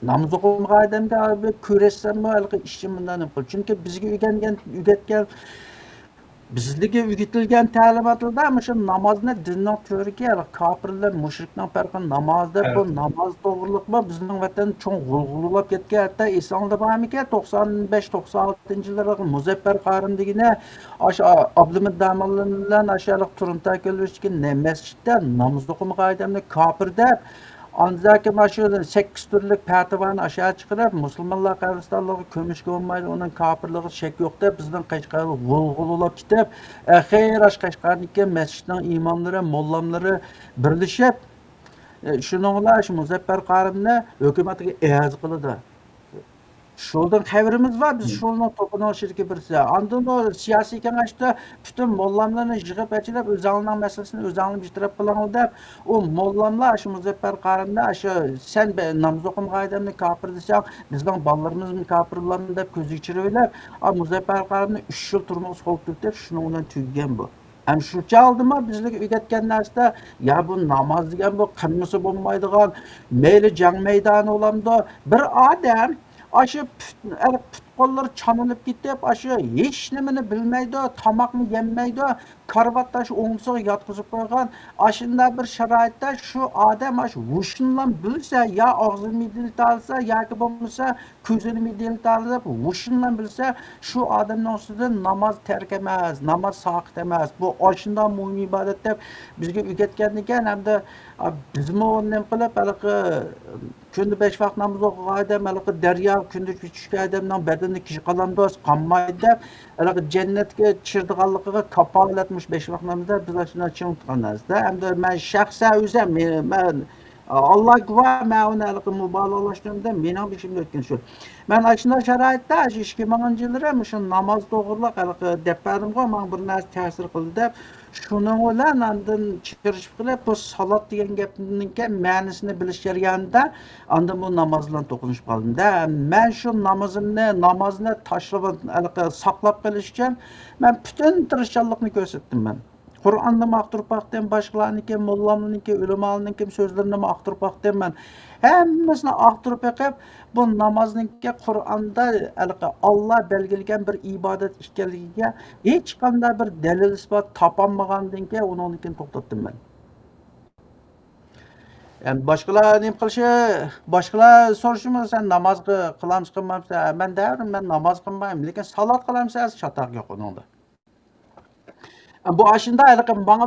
Namoz o'qimagan odamga ko'rasam ishim bundan qil. Chunki bizga o'rgatgan bizga o'rgatilgan ta'limotlarda shu namozni dinning to'riga kofirlar, mushrikning farqi namozda bu namoz to'g'riliqmi bizning vatan cho'ng g'ulg'ulab ketgan. Hatto eslangda bormikan 95-96-yillarda Muzaffar Qorim degani o'sha Abdumid Damallan bilan ashaliq Turunta kelishgan masjidda namoz o'qimagan odamni kofir deb Anzaki shu 8 turlik pativani aşağı chiqarib, musulmonlar qabristonlariga ko'mishga bo'lmaydi, uning kofirligi shak yo'q deb bizning Qashqar g'ulg'ulab ketib, axir Qashqarniki masjidning imomlari, mollamlari birlashib, shuninglar shu Muzaffar Qorimni hukumatiga e'az qildi. Şoldan xabarimiz var, biz şoldan to'pini shirki birisi. Andan o siyosiy kengashda bütün mollamlarni yig'ib achilab, o'zingning masalasini o'zingni bitirib qiling deb, o mollamlar shu Muzaffar Qorimda shu sen namoz o'qimagan odamni kofir desang, bizning bolalarimizni kofirlarni deb ko'z ichirib, Muzaffar Qorimni 3 yil turmoq so'lib deb shuni bilan tugagan bu. Hem şu çaldımı bizlik üretken narsa ya bu namaz degan bu qilmisi bo'lmaydigan, meyli jang maydoni olamda bir adam aşı putqollar çanılıp ketib, aşı hech nimani bilmaydi, tomoqni yemmaydi, karvatda shu o'ngsiga yotqizib qo'ygan. Ashunda bir sharoitda shu odam shu vushunlan bilsa, ya og'zini midilta olsa, yoki bo'lmasa ko'zini midilta olsa, vushunlan bilsa, shu odamning ustidan namoz tark emas, namoz soqit emas. Bu ashunda muhim ibodat deb bizga o'rgatgan ekan, hamda bizmi nim qilib, kunda 5 vaqt namoz o'qigan odam, daryo kunda tushgan odamning badani kishi qalandoz qolmaydi deb, jannatga tushirdiganligiga kafolatmish 5 vaqt namozda biz shuni tushunganmiz-da. Hamda men shaxsan o'zim men Allah guvoh, men uni mubolag'alashtirganda mening beshimda o'tgan shu. Men ashuna sharoitda 2000-yillari shu namoz to'g'riliq deb berdimga, men bir narsa ta'sir qildi deb, shuning bilan andin chiqarishib qilib, bu salat degan gapning ma'nosini bilish jarayonida andin bu namoz bilan to'qnashib qoldim-da. Men shu namozni tashlab saqlab qolish uchun men butun tirishchanlikni ko'rsatdim men. Qur'onni maqtirib baktım, başqalarniki, mollamniki, ulamolarniki so'zlarini maqtirib baktım men. Hammasini aqtirib bakıp bu namozniki Qur'onda Allah belgilagan bir ibodat ekanligiga hech qanday bir dalil isbot topolmagandan keyin unikini to'xtatdim men. Yani başqalar nima qilishi, başqalar so'rashimi, sen namoz qilamsiz, qilmaysiz? Men davrim, men namoz qilmayman, lekin salat qilamsiz, chataq yo'q uningda. Bu aşında bana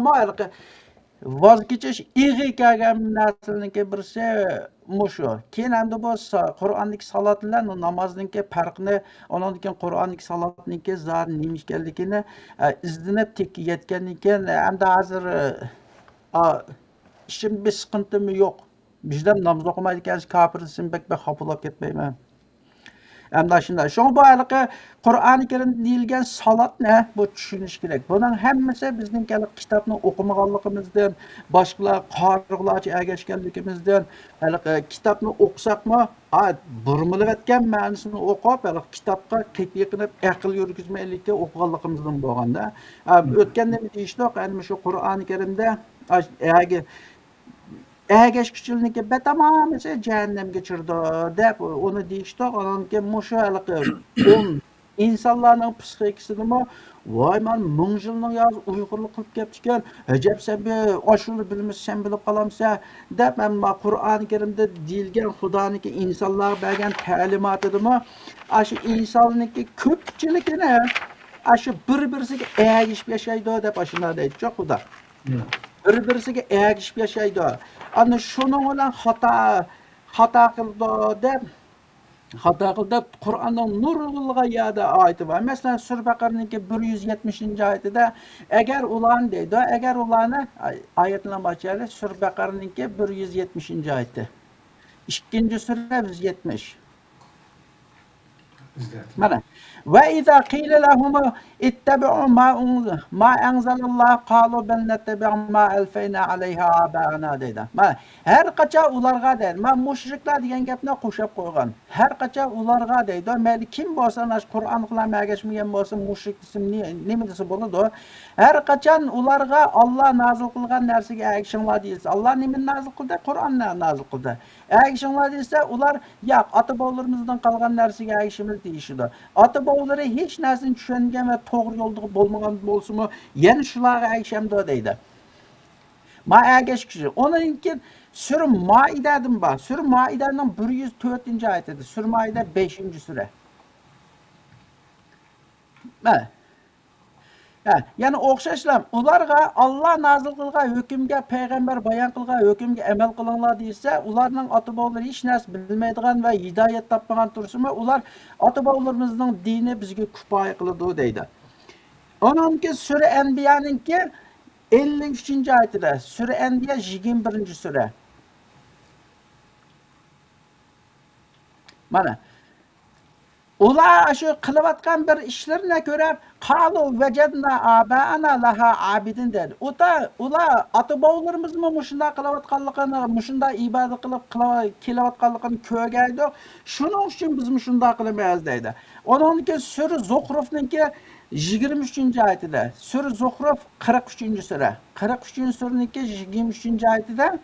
voz kechish ig'i kelgan narsalarniki birisi mushu. Keyin endi bu Qur'ondagi salat bilan namozniki farqini, ondan keyin Qur'ondagi salatniki zar nima ekanligini izlanib tekka yetgandan keyin endi hozir ishim bir sıkıntım yo'q. Bizdan namoz o'qimaydi ekansiz, kofirsin, bek xafalab ketmayman. Endi shunday. Şoň bu Qur'oni Karimda deyilgan salat ne? Bu tushunish kerak. Buning hammasi bizning kitobni o'qimaganligimizdan, boshqalar qoriqlarcha ergashganligimizdan, kitobni o'qisaqmi, burmilib aytgan ma'nosini o'qib, kitobga qiyqinib aql yurgizmaylikka o'qiganligimizdan bo'lganda, o'tganda deyishdoq, ana shu Qur'oni Karimda ergashkichilniki tamomisi jahannamga tushirdi deb uni deyishdi. Onanki mushu insonlarning psixikasini voy men 1000 yilning yoz uyg'urlik qilib ketgan, ajab sen oshuni bilmasan bilib qolamsan deb men Qur'oni Karimda deyilgan Xudoning insonlarga bergan ta'limotidimi shu insonniki ko'pchiligini shu bir-birisiga ergashib yashaydi deb shunday deydi Xudo. Bir-birisiga ergashib yashaydi. Ana shuning bilan xato qildi deb Qur'onning nurg'ilga yada oyati bor. Masalan, Sura Baqarniki 170-oyatida agar ularni deydi, agar ularni oyatlar ochaylik, Sura Baqarniki 170-oyati. Ikkinchi sura 170. Mana ve izâ qîle lehum ittabi'u mâ enzelallah qalu ben nettebi'u mâ elfeyna aleyha âbâna deydi. Her qaça ularga deydi. Men müşrikler degan gapni qo'shib qo'ygan. Her qaça ularga deydi. Mayli kim bo'lsa, Qur'on bilan ergashmagan bo'lsa, mushrik nima desa bo'ladi. Her qachon ularga Alloh nozil qilgan narsaga ergashinglar deyilsa, Alloh nima nozil qildi? Qur'onni nozil qildi. Ergashinglar desa, ular yo'q, ota-bobolarimizdan qolgan narsaga ergashimiz deyishdi. Ota-bobolari hech narsani tushungan va to'g'ri yo'lda bo'lmagan bo'lsa-mu, yana shularga ergashamdi deydi. Ma ergashkishi. Ondan keyin Sura Maidadan bor. Sura Maidaning 104-oyatida. Sura Maida 5-sura. Yani o'xshashlar ularga Alloh nozil qilgan hukmga, payg'ambar bayon qilgan hukmga amal qilinglar desa, ularning ota-bobolari hech narsa bilmaydigan va hidoyat topmagan tursa-mu, ular ota-bobolarimizning dini bizga kifoya qiladi deydi. Onanki Sura Anbiyaninki 53-oyatida, Sura Anbiya 21-sura. Mana ular shu qilayotgan bir ishlarni ko'rib, qalu vajadna abana laha abidin dedi. Ular ota-bobolarimizmi shunday qilayotganligini, shunday ibodat qilib kelayotganligini ko'rgaydi. Shuning uchun biz shunday qilmaymiz deydi. Ondan keyin Sura Zuhrufniki 23-oyatida, Sura Zuhruf 43-sura. 43-suraniki 23-oyatida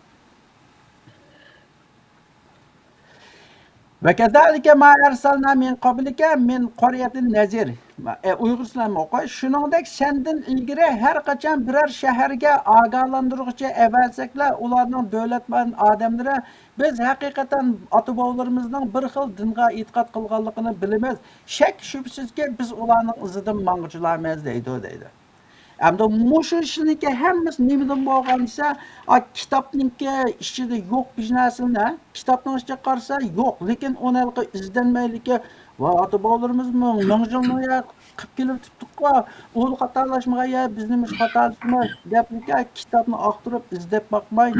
ve kezalike ma ersalna min qablika min qaryatin nazir. Uyg'urlar o'qi. Shuningdek senden ilgari har qachon biror shaharga ogohlantiruvchi evansaklar ularning davlatman odamlari biz haqiqatan ota-bobolarimizning bir xil dinga e'tiqod qilganligini bilamiz. Shak shubsizki biz ularning izidan mang'uchilarmiz deydi. Endi mushu ishniki hammasi nimadan bo'lgansa, kitobningki ichida yo'q bir narsani, kitobning ichiga qarasa yo'q, lekin uni izlanmayligi va ota-bobolarimiz 1000 yilni qilib kelib tutdiq-ku, u xatolashmagan, bizni xatolashma debki kitobni aqtirib izlab boqmay,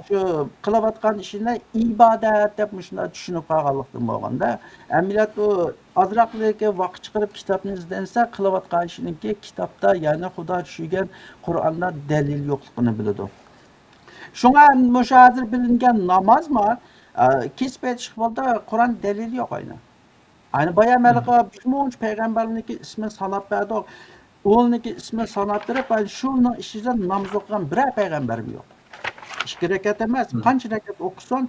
Shu qilayotgan ishini ibodat deb shunday tushunib qolganlikdan bo'lganda, millat u ozroqlik vaqt chiqarib kitobni izlansa, qilayotgan ishiniki kitobda, ya'ni Xudo tushirgan Qur'onda dalil yo'qligini biladi. Shunga hozir bilingan namozmi, kesib aytish bo'ldi, Qur'on dalil yo'q ayni. Ayni boya malaka shuncha payg'ambarniki ismi sanab berdi. O'lniki ismi sanab turib, shuning ishidan namoz o'qigan biror payg'ambar yo'q. 2 rakat emas, qancha rakat o'qisan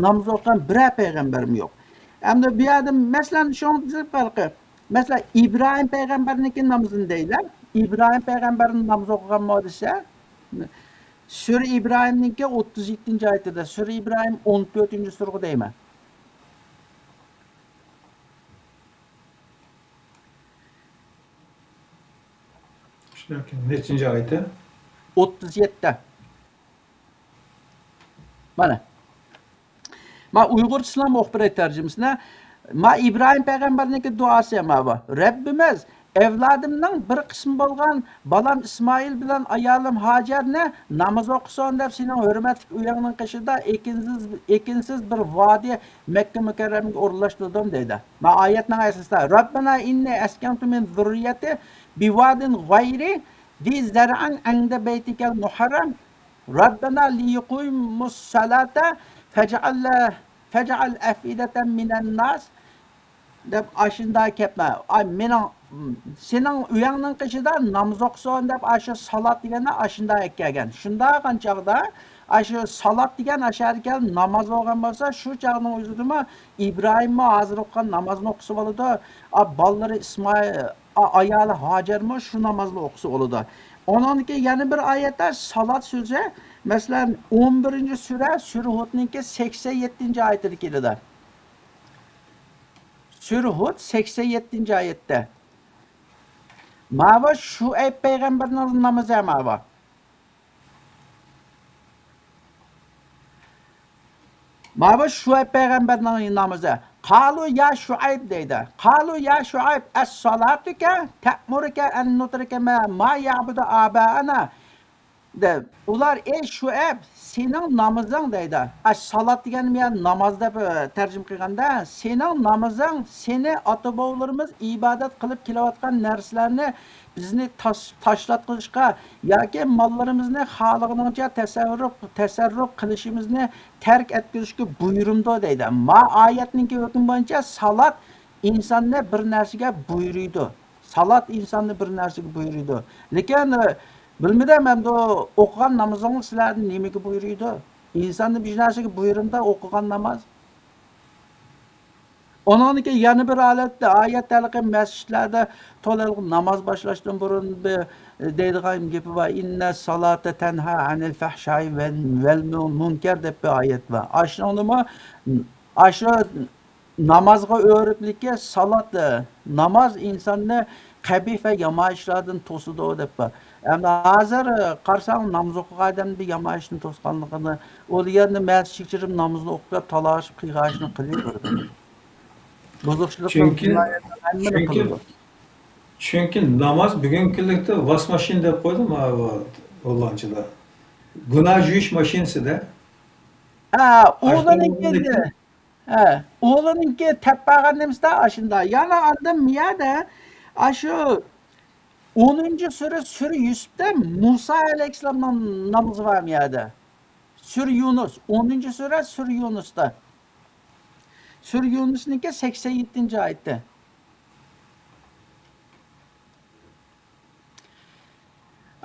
namoz o'qigan biror payg'ambarim yo'q. Endi bu yerda masalan shunday farqi. Masalan İbrahim payg'ambarniki namozini deylar. İbrahim payg'ambarning namoz o'qigan modisa Sura İbrahimniki 37-oyatida, Sura İbrahim 14-surga deyman. Nechinchi oyati? 37'te. Mana. Ma Uyg'ur İslam o'qib tarjimasida ma İbrahim payg'ambarniki duosi ham bor. Rabbimiz evladimning bir qismi bo'lgan balam İsmoil bilan ayolim Hajarni namoz o'qisin deb sening hurmatli uyingning qishida ekinsiz bir vodiy Makka mukarramaga o'rlashtirdim deydi. Ma oyatning asosida Robbana inni askantu min zurriyati biwadin g'ayri ذي زرع عند بيتك المحرم ربنا ليقيموا الصلاة فاجعل أفئدة من الناس deb aşında ketme. Ay senin uyangning qishida namoz o'qisin deb aşı salat deganda aşında ekkagan. Shunda qanchaqda aşı salat degan asharga namoz o'qigan bo'lsa, shu chaqning o'zida İbrahimmi hozir o'qigan namozni o'qisa bo'ladi. Ballari İsmoil ayoli Hajarmi shu namozni o'qisa bo'ladi. Onanki yana bir oyatda salat so'zi, masalan 11-sura Sura Hudningki 87-oyatida keladi. Sura Hud 87-oyatda. Mava Şuayb payg'ambarning namozi ham bor. Mava Şuayb payg'ambarning namozi. Qalu ya Şuayb deydi. Qalu ya Şuayb as-salatuka ta'muruka an nutrika ma ya'budu aba'ana. De ular ey Şuayb sening namozing deydi. Salat deganim ya namoz deb tarjima qilganda, sening namozing seni ota-bobolarimiz ibodat qilib kelayotgan narsalarni bizni tashlatqishga yoki mollarimizni xohlagancha tasarruf qilishimizni tark etkizishga buyurumdi deydi. Ma oyatning hukmi bo'yicha salat insonni bir narsaga buyuruydi. Salat insonni bir narsaga buyuruydi. Lekin bilmadim endi o'qigan namozingiz sizlarni nimaga buyuruydi? İnsonni bir narsaga buyurumda o'qigan namoz. Onunki yana bir oyatlarda masjidlarda to'liq namoz boshlashdan burun deydigan gapi va inna salata tanha anil fahsha'i vel munkar deb bir oyat bor. Aşu namozga o'riblikka salat namoz insonni qabih va yomon ishlardan to'sidi deb bor. Endi hozir qarsang namoz o'qigan odamni yomon ishni to'sganligini, u yerni masjidga kirib namozni o'qib talashib qilg'ashni qilaveradi. Çünkü namaz bugün kunlikda vas mashin deb qo'ydi Hollandiyada. Gunoh yuvish mashinasi da. O'g'liniki tappaganimizda ashunda. Yana adam miyada shu 10-sura Sura Yusufda Musa alayhissalomning namozi var miyada. Sura Yunus 10-sura Sura Yunusda. Sura Yunus'niki 87-oyatda.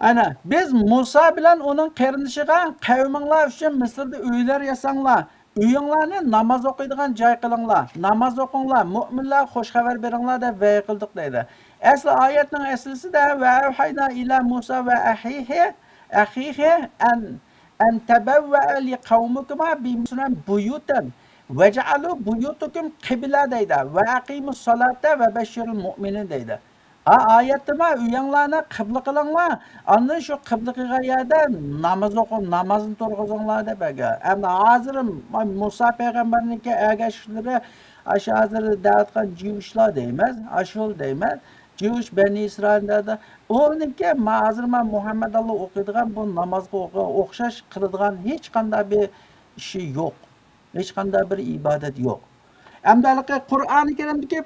Ana biz Musa bilan uning qarindishiga qavminglar uchun Misrda uylar yasanglar. Uyinglarni namoz o'qiydigan joy qilinglar. Namoz o'qinglar, mu'minlar xush xabar beringlar deb va'da qildik deydi. Asli oyatning aslisida va hayda ila Musa va ahihi an tabawwa li qawmikum bi misran buyutan vaj'alu buyutukum qibla deydi va aqimus solata va bashirul mu'minin deydi. Oyatda uyinglarni qibla qilinglar. Andan shu qibla qilgan yerda namoz o'qib, namozni turg'izinglar deb ega. Endi hozir Musa payg'ambarniki ergashlari hozir da'vatgan jiyishlar deymiz, ashul deymiz. Jewish Bani İsrail'de onunki mazırma Muhammed Allah okuyduğun bu namazga okşaş kılıdığın hiç kanda bir şey yok. Hiç kanda bir ibadet yok. Emdalika Kur'an-ı Kerim'deki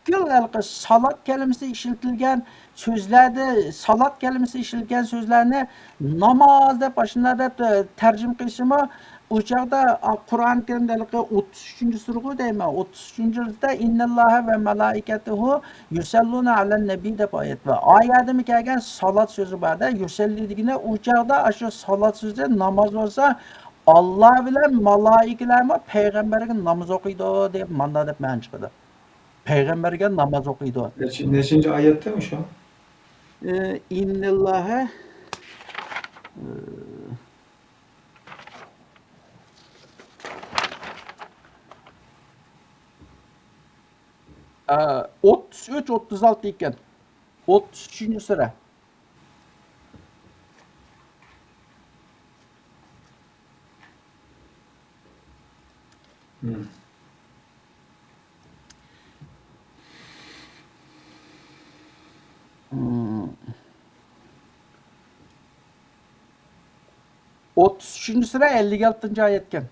bütün salat kelimesi işletilgen sözlerde salat kelimesi işletilgen sözlerini namazda başında da tercüme kılışımı uçakta Kur'an-ı Kerim'de 33. surgu değil mi? 33. surda innallâhe ve melâiketuhu yusellûne alen nebi de ayet var. Ayette mi kelgen salat sözü var da yusellidigine uçakta aşı salat sözü namaz olsa Allah bilen malaikelerime peygamberge namaz okuydu deb manda deb ma'no chiqadi. Peygamberge namaz okuydu. Neçinci ayette mi şu an? İnnallâhe 33-36 ekan. 33. sura. Hmm. Hmm. 33. sura 56. ayetken.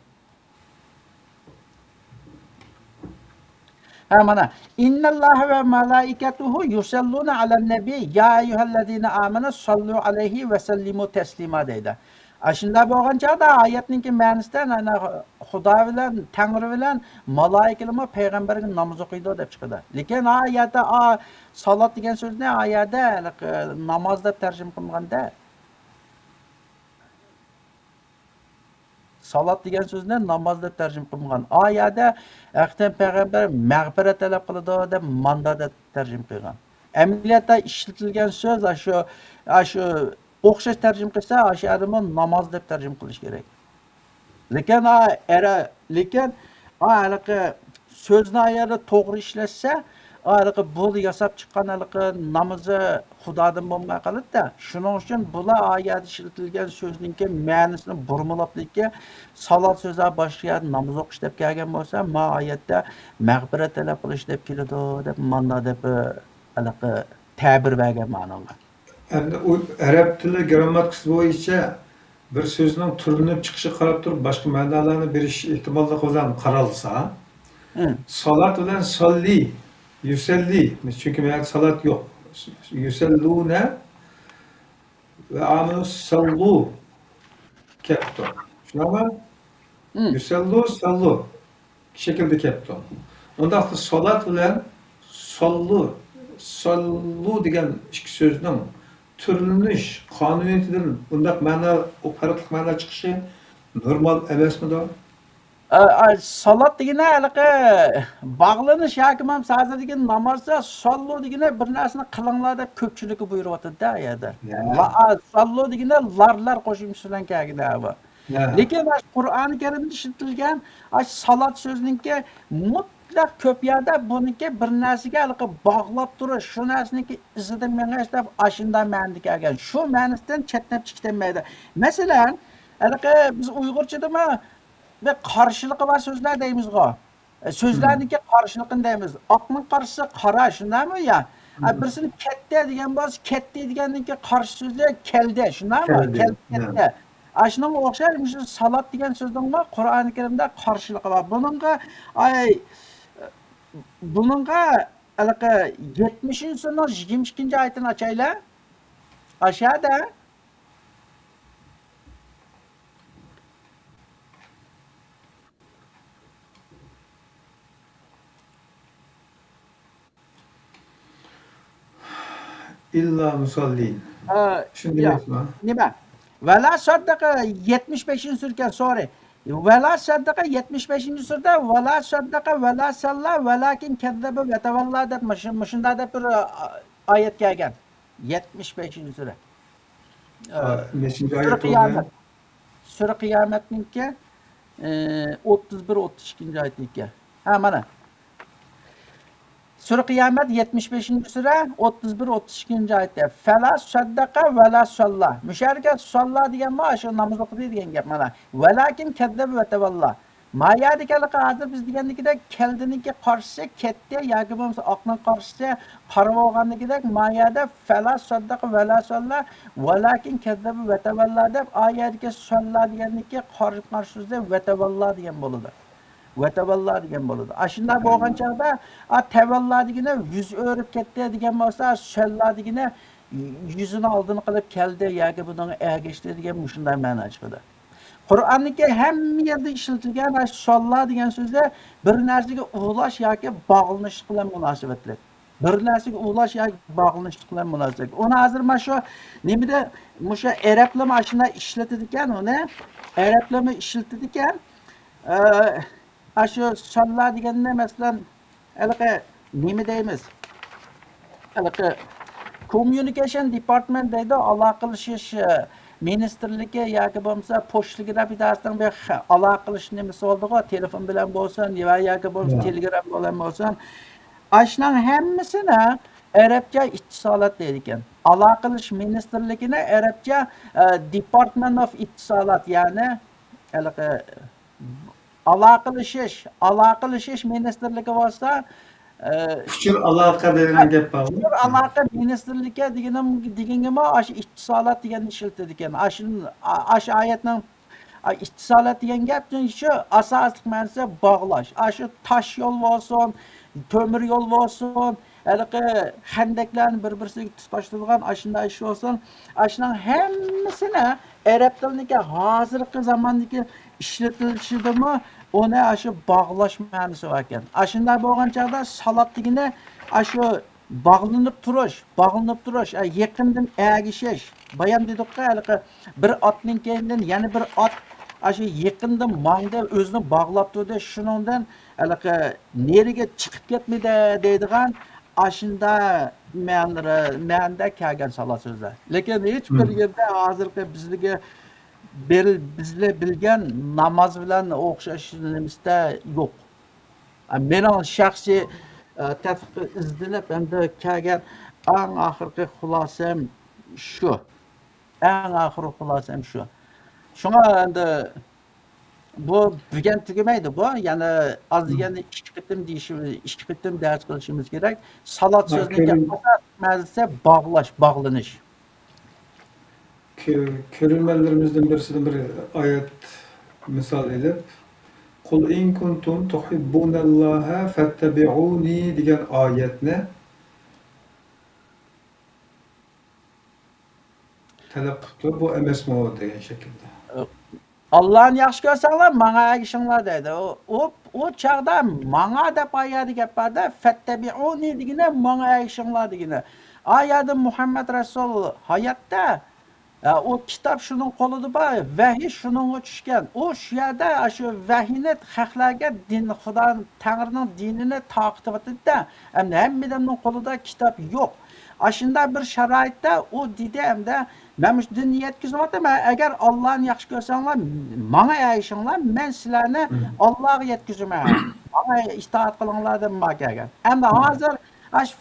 Ha mana innallâhe ve melâiketuhu yusallûne alen nebi ya eyyühellezîne âmenü sallu aleyhi ve sellimu teslima deydi. Aşında bo'lgan chog'da oyatninki ma'nisidan ana Xudo bilan Tangri bilan malaikalar payg'ambarga namoz o'qiydi deb chiqadi. Lekin oyatda salat degan so'zni oyatda namoz deb tarjima qilganda salat degan so'zni namoz deb tarjima qilgan. Oyatda Haqiqatan payg'ambar mag'firat talab qiladi deb manda deb tarjima qilgan. Amaliyotda ishlatilgan so'z shu o'xshash tarjima qilsa, o'sha odamni namoz deb tarjima qilish kerak. Lekin anaqa so'zni ayarda to'g'ri ishlatsa, anaqa bu yasab chiqqan anaqa namozi Xudodan bo'lmay qoladi-da. Shuning uchun bular oyatda ishlatilgan so'zningki ma'nosini burmilablikka salat so'zlar boshqa namoz o'qish deb kelgan bo'lsa, ma oyatda mag'firat talab qilish deb keladi deb manda deb anaqa ta'bir bergan ma'noga. Endi u arab tili grammatikasi bo'yicha bir so'zning turinib chiqishi qarab turib boshqa ma'nolarni berish ehtimolli bilan qaralsa, salat bilan solli, yusalli, chunki bu yerda salat yo'q. Yusalluna ve amenu sallu kepto. Shunaqmi? Yusallu sallu şekilde kepto. Onda salat bilan sallu degan ikki so'zning türleniş, qonuniyatidan bundaq ma'no, o farqli ma'no chiqishi normal emasmidi? Salat degani anaqa bog'lanish yoki ham sazda degan namozda sollu degani bir narsani qilinglar deb ko'pchilikka buyuryapti-da yerda. Sollu degani larlar qo'shimchasi bilan kelgan bu. Lekin Qur'oni Karimda ishlatilgan salat so'ziningki mutlaq ko'p yerda buniki bir narsaga anaqa bog'lab turish, shu narsaniki izida mengash deb ashunda ma'noda kelgan. Shu ma'nosidan chetnab chiqilmaydi. Masalan, anaqa biz Uyg'urchadami ve qarshiligi bor so'zlar deymiz-ku. So'zlarniki qarshiligini deymiz. Oqning qarshisi qora, shundaymi ya? Birisini katta degan bo'lsa, katta deganninki qarshi so'zi keldi, shundaymi? Katta. Shunga o'xshash shu salat degan so'zning Qur'oni Karimda qarshiligi bor. Buningga anaqa 70-surning 22-oyatini ochaylar. Aşağıda İlla musallin. Şimdi ya, yapma. nima? Vela sadaka 75. surga sorry. Vela sadaka 75. surda vela sadaka vela salla velakin kezzebe ve tevalla deb shunda deb bir oyat kelgan. 75. sura. Neçinci Sura ayet Qiyomat. oldu? Sura Qiyomatninki 31-32 oyatniki. Ha mana. Sura Qiyomat 75. sura 31-32 oyatda. Fala saddaqa va la salla. Musharika salla degan ma shu namoz o'qidi degan gap mana. Valakin kazzab va tavalla. Maya deganligi hozir biz degandagidek keldiniki qarshi ketdi yoki bo'lmasa oqning qarshisi qarab olgandagidek mayada fala saddaqa vala salla valakin kazzabu va tavalla deb oyatga salla degandagi qarshi so'zda va tavalla degan bo'ladi. Va tavalla degan bo'ladi. Ashunda bo'lgan chaqda tavalla degani yuz o'rib ketdi degan bo'lsa, salla degani yuzini oldini qilib keldi yoki buning ergashdi degan shunday ma'no chiqadi. Qur'onniki hamma yerda ishlatilgan salla degan so'zda bir narsaga ulash yoki bog'lanish bilan munosabatli. Bir narsaga ulash yoki bog'lanish bilan munosabatli. Uni hozir mana shu nimada o'sha arablar mana shunday ishlatadi ekan, uni arablar ishlatadi ekan. Shu salla deganda masalan haliqi nima deymiz? Haliqi communication department deydi, aloqalashish ministerligi yoki bo'lmasa pochtalar idorasining bir aloqa qilish nimasi oldiga telefon bilan bo'lsin yoki bo'lmasa telegram bilan bo'lsin. Ashning hammasini arabcha ittisolat deydi ekan. Aloqa qilish ministerligini arabcha Department of Ittisolat, ya'ni haliqi aloqa qilish ministerligi bo'lsa Kuchur aloqa degan gap bor. Kuchur aloqa ministerligi deganga shu ittisolat deganni ishlatadi ekan. Shu oyatning ittisolat degan gap shu asosiy ma'nosi bog'lash. Shu tosh yo'l bo'lsin, temir yo'l bo'lsin, haliqi handaklarni bir-birisiga tutashtirgan shunday ish bo'lsin. Shuning hammasini arab tilidagi hozirgi zamondagi ishlatilishidami uni shu bog'lash ma'nosi bor ekan. Shunday bo'lgan chaqda salat degani shu bog'lanib turish, yaqindan ergashish. Bayon dedik-ku, haliqi bir otning keyindan yana bir ot shu yaqindan mangda o'zini bog'lab turdi, shuningdan haliqi neriga chiqib ketmaydi deydigan shunda ma'noda kelgan salat so'zlar. Lekin hech bir yerda hozirgi bizlar bilgan namoz bilan o'xshashimizda yo'q. Mening shaxsiy tadqiq izlab endi kelgan eng oxirgi xulosam shu. Shunga endi bu bugun tugamaydi bu. Ya'ni az deganda 2 qitim dars qilishimiz kerak. Salat so'zining ma'nosi bog'lanish. Ko'rilmanlarimizdan birisidan bir oyat misol elib Qul in kuntum tuhibbunalloha fattabi'uni degan oyatni talab qilib bu emasmi degan shaklda. Allah'ni yaxshi ko'rsanglar, menga ergishinglar deydi. O chaqda menga deb oyat gap borda, fattabi'uni degani menga ergishinglar degani. Oyatda Muhammad Rasul hayotda o kitap şunun qo'lida bor, vahiy shuningga tushgan. O shu yerda shu vahiyni xalqlarga din Xudo Tangrining dinini taqtibatida, endi hammaning qo'lida kitap yo'q. Shunda bir sharoitda o dedi hamda men shu dinni yetkazmoqdaman. Agar Allohni yaxshi ko'rsanglar, menga ergishinglar, men sizlarni Allohga yetkazaman. Menga itoat qilinglar deb ma'kagan. Endi hozir